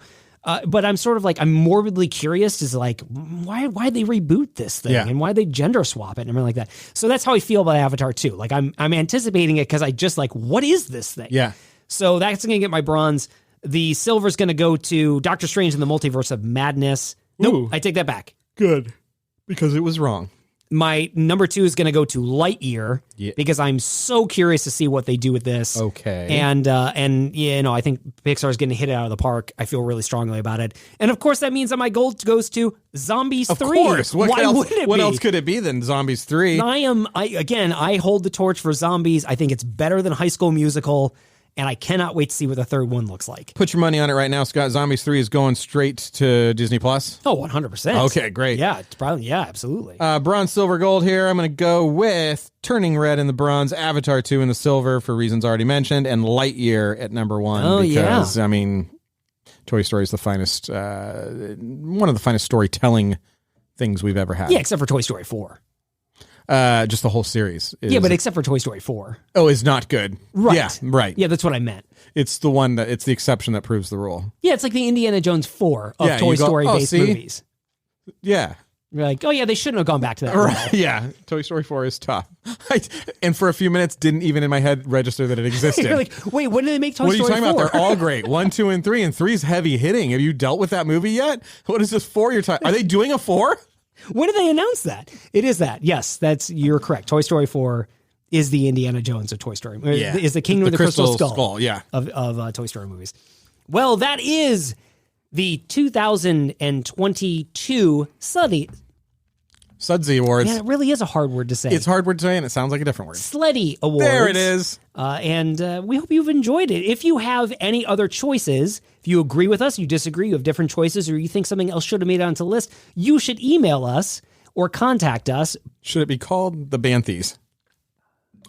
But I'm sort of like, I'm morbidly curious is like, why'd they reboot this thing? Yeah. And why'd they gender swap it and everything like that? So that's how I feel about Avatar 2. Like I'm anticipating it because I just like, what is this thing? Yeah. So that's going to get my bronze. The silver's going to go to Doctor Strange in the Multiverse of Madness. Nope, I take that back. Good. Because it was wrong. My number 2 is going to go to Lightyear because I'm so curious to see what they do with this. Okay. And you know, I think Pixar is going to hit it out of the park. I feel really strongly about it. And of course, that means that my gold goes to Zombies 3. Of course. Why wouldn't it be? What else could it be than Zombies 3? I hold the torch for Zombies. I think it's better than High School Musical. And I cannot wait to see what the third one looks like. Put your money on it right now, Scott. Zombies 3 is going straight to Disney Plus. Oh, 100%. Okay, great. Yeah, it's probably, absolutely. Bronze, silver, gold here. I'm going to go with Turning Red in the bronze, Avatar 2 in the silver for reasons already mentioned, and Lightyear at number 1. Oh, because, yeah. I mean, Toy Story is the finest, one of the finest storytelling things we've ever had. Yeah, except for Toy Story 4. Just the whole series. But except for Toy Story 4. Oh, is not good. Right. Yeah, right. Yeah, that's what I meant. It's the exception that proves the rule. Yeah, it's like the Indiana Jones 4 of Toy Story-based movies. Yeah. You're like, oh yeah, they shouldn't have gone back to that. Right. Yeah, Toy Story 4 is tough. And for a few minutes, didn't even in my head register that it existed. You're like, wait, when did they make Toy Story 4? What are you talking about? They're all great. 1, 2, and 3. And 3's heavy hitting. Have you dealt with that movie yet? What is this 4 you're talking? Are they doing a 4? When did they announce that? It is that. Yes, you're correct. Toy Story 4 is the Indiana Jones of Toy Story. Yeah. Is the Kingdom of the Crystal Skull yeah. of Toy Story movies. Well, that is the 2022 Sleddie Awards. Yeah, it really is a hard word to say. It's a hard word to say, and it sounds like a different word. Sleddie Awards. There it is. And we hope you've enjoyed it. If you have any other choices, if you agree with us, you disagree, you have different choices, or you think something else should have made it onto the list, you should email us or contact us. Should it be called the Banthies?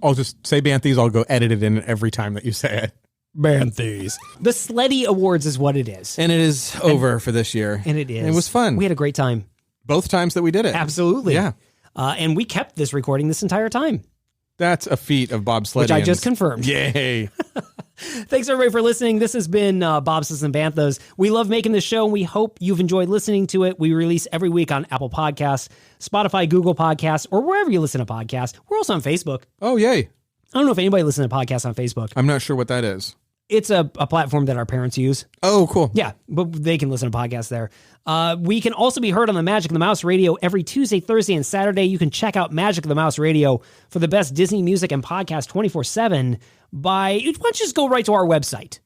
I'll just say Banthies. I'll go edit it in every time that you say it. Banthies. The Sleddie Awards is what it is. And it is over for this year. And it is. And it was fun. We had a great time. Both times that we did it. Absolutely. Yeah. And we kept this recording this entire time. That's a feat of bobsledding. Which I just confirmed. Yay. Thanks, everybody, for listening. This has been Bobsleds and Banthas. We love making this show, and we hope you've enjoyed listening to it. We release every week on Apple Podcasts, Spotify, Google Podcasts, or wherever you listen to podcasts. We're also on Facebook. Oh, yay. I don't know if anybody listens to podcasts on Facebook. I'm not sure what that is. It's a platform that our parents use. Oh, cool. Yeah, but they can listen to podcasts there. We can also be heard on the Magic of the Mouse Radio every Tuesday, Thursday, and Saturday. You can check out Magic of the Mouse Radio for the best Disney music and podcast 24/7 why don't you just go right to our website?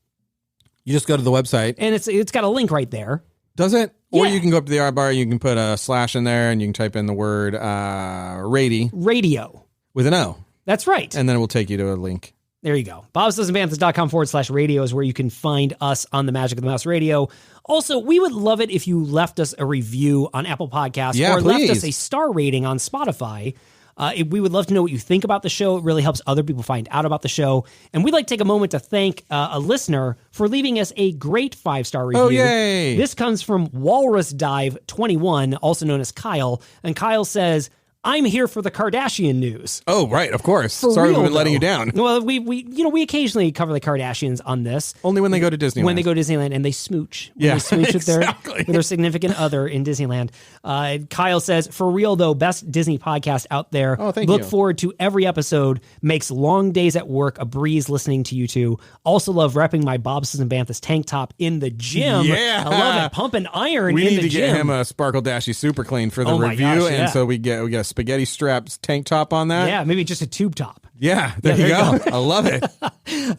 You just go to the website. And it's got a link right there. Does it? Or Yeah. you can go up to the bar, you can put a slash in there, and you can type in the word Radio. with an O. That's right. And then it will take you to a link. There you go. bobslesandbanthas.com/radio is where you can find us on the Magic of the Mouse Radio. Also, we would love it if you left us a review on Apple Podcasts or left us a star rating on Spotify. We would love to know what you think about the show. It really helps other people find out about the show. And we'd like to take a moment to thank a listener for leaving us a great 5-star review. Oh, yay. This comes from Walrus Dive 21, also known as Kyle. And Kyle says, I'm here for the Kardashian news. Oh, right, of course. Sorry, we've been letting you down. Well, we occasionally cover the Kardashians on this. Only when they go to Disneyland. When they go to Disneyland and they smooch. Yeah, they smooch exactly. with their significant other in Disneyland. Kyle says, for real though, best Disney podcast out there. Oh, thank you. Look forward to every episode. Makes long days at work a breeze listening to you two. Also love repping my Bobsleds and Banthas tank top in the gym. Yeah. I love it. Pumping iron we in the need to gym. get him a Sparkle Dashy Super Clean for the Oh my review. gosh, yeah. And so we get a spaghetti straps tank top on that. Yeah, maybe just a tube top. Yeah, there you go. I love it.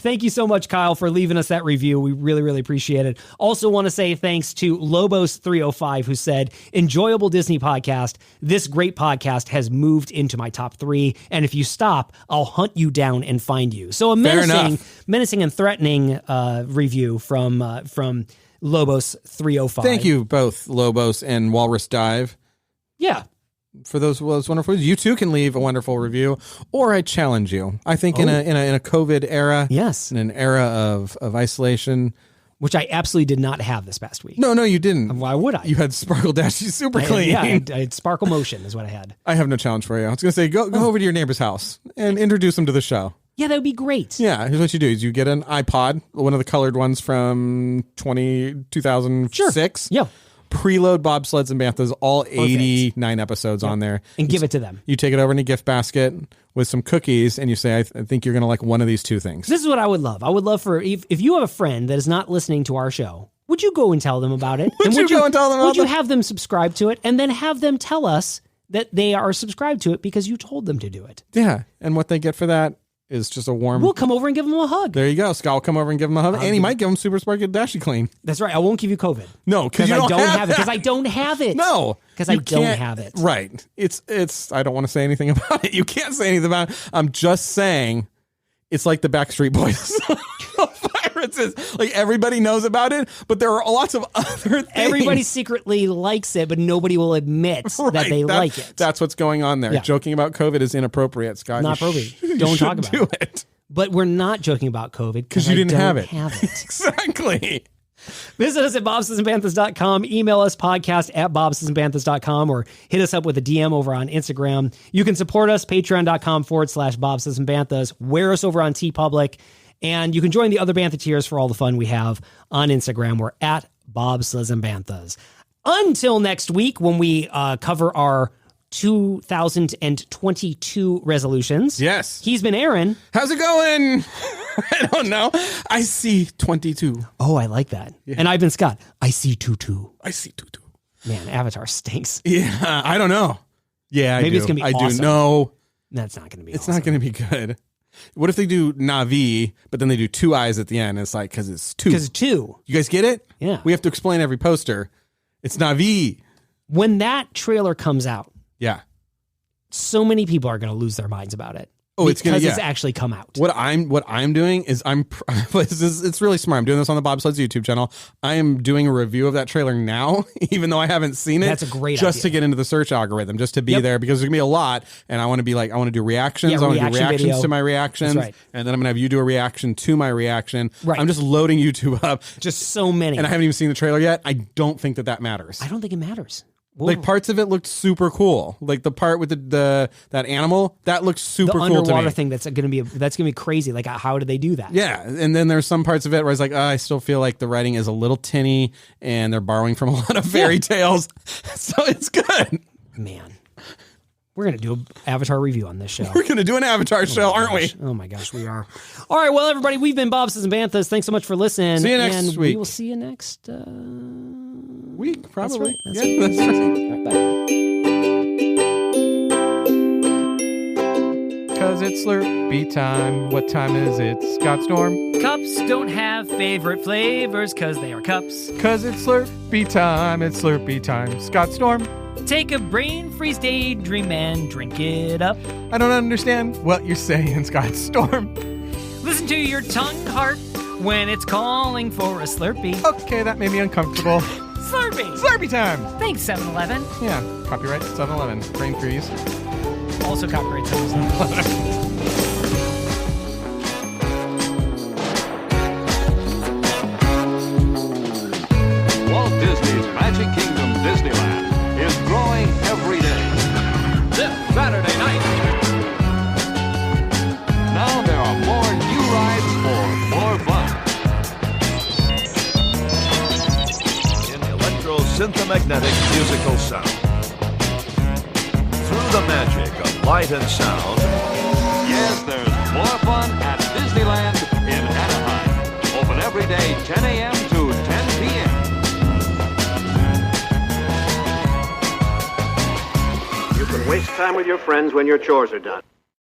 Thank you so much, Kyle, for leaving us that review. We really, really appreciate it. Also want to say thanks to Lobos305, who said, enjoyable Disney podcast. This great podcast has moved into my top 3. And if you stop, I'll hunt you down and find you. So a menacing and threatening review from Lobos305. Thank you both, Lobos and Walrus Dive. Yeah. For those wonderful, you too can leave a wonderful review, or I challenge you. I think in a COVID era, yes, in an era of isolation, which I absolutely did not have this past week. No, you didn't. Why would I? You had Sparkle Dashy Super Clean. I had Sparkle Motion is what I had. I have no challenge for you. I was going to say, go over to your neighbor's house and introduce them to the show. Yeah, that would be great. Yeah, here's what you do: is you get an iPod, one of the colored ones from 2006. Sure. Yeah. Preload Bobsleds and Banthas, all 89 episodes on there. And give it to them. You take it over in a gift basket with some cookies, and you say, I think you're going to like one of these two things. This is what I would love. I would love for, if you have a friend that is not listening to our show, would you go and tell them about it? Would you go and tell them about it? Would you have them subscribe to it, and then have them tell us that they are subscribed to it because you told them to do it? Yeah, and what they get for that is just a warm... We'll come over and give them a hug. There you go. Scott will come over and give them a hug. And he might give them Super Sparkle Dashy Clean. That's right. I won't give you COVID. No, because I don't have it. Because I don't have it. No. Because I don't have it. Right. It's. I don't want to say anything about it. You can't say anything about it. I'm just saying it's like the Backstreet Boys. Viruses. Like everybody knows about it, but there are lots of other things. Everybody secretly likes it, but nobody will admit that they like it. That's what's going on there. Yeah. Joking about COVID is inappropriate, Scott. Not appropriate. Don't talk about it. But we're not joking about COVID because you didn't have it. Have it. Exactly. Visit us at bobsledsandbanthas.com. Email us podcast@bobsledsandbanthas.com or hit us up with a DM over on Instagram. You can support us, patreon.com/bobsledsandbanthas. Wear us over on TeePublic. And you can join the other Banthateers for all the fun we have on Instagram. We're at bobsledsandbanthas. Until next week when we cover our 2022 resolutions. Yes. He's been Aaron. How's it going? I don't know. I see 22. Oh, I like that. Yeah. And I've been Scott. I see 22. I see 22. Man, Avatar stinks. Yeah, I don't know. Yeah, Maybe it's going to be awesome. I do know. That's not going to be It's not going to be good. What if they do Na'vi, but then they do two eyes at the end? It's like, because it's two. Because it's two. You guys get it? Yeah. We have to explain every poster. It's Na'vi. When that trailer comes out, yeah, so many people are going to lose their minds about it. Oh, it's because it's actually come out. What I'm doing is it's really smart. I'm doing this on the Bobsleds YouTube channel. I am doing a review of that trailer now, even though I haven't seen it. That's a great just idea. to get into the search algorithm, just to be there, because there's gonna be a lot, and I want to be like, I want to do reactions. Yeah, I want to do reaction reactions video. to my reactions, That's right. And then I'm gonna have you do a reaction to my reaction. Right. I'm just loading YouTube up, just so many, and I haven't even seen the trailer yet. I don't think that matters. I don't think it matters. Whoa. Like parts of it looked super cool. Like the part with the that animal that looks super cool to me. The underwater thing that's gonna be crazy. Like how did they do that? Yeah, and then there's some parts of it where I was like, I still feel like the writing is a little tinny, and they're borrowing from a lot of fairy tales, so it's good. Man, we're gonna do an Avatar review on this show. We're gonna do an Avatar show, aren't we? Oh my gosh, we are. All right, well, everybody, we've been Bobsleds and Banthas. Thanks so much for listening. See you next and week. We will see you next week, probably. That's right. That's right. All right, bye. Cause it's Slurpee time. What time is it, Scott Storm? Cups don't have favorite flavors cause they are cups. Cause it's Slurpee time. It's Slurpee time, Scott Storm. Take a brain freeze daydream and drink it up. I don't understand what you're saying, Scott Storm. Listen to your tongue heart when it's calling for a Slurpee. Okay, that made me uncomfortable. Slurpee! Slurpee time! Thanks, 7-Eleven. Yeah, copyright 7-Eleven. Brain freeze. Also copyright 7-Eleven. Walt Disney's Magic Kingdom Disneyland is growing every day. This Saturday night. Now there are more new rides for more fun. In electro-synthomagnetic musical sound. Through the magic of light and sound. Yes, there's more fun at Disneyland in Anaheim. Open every day, 10 a.m. to 10 p.m. You can waste time with your friends when your chores are done.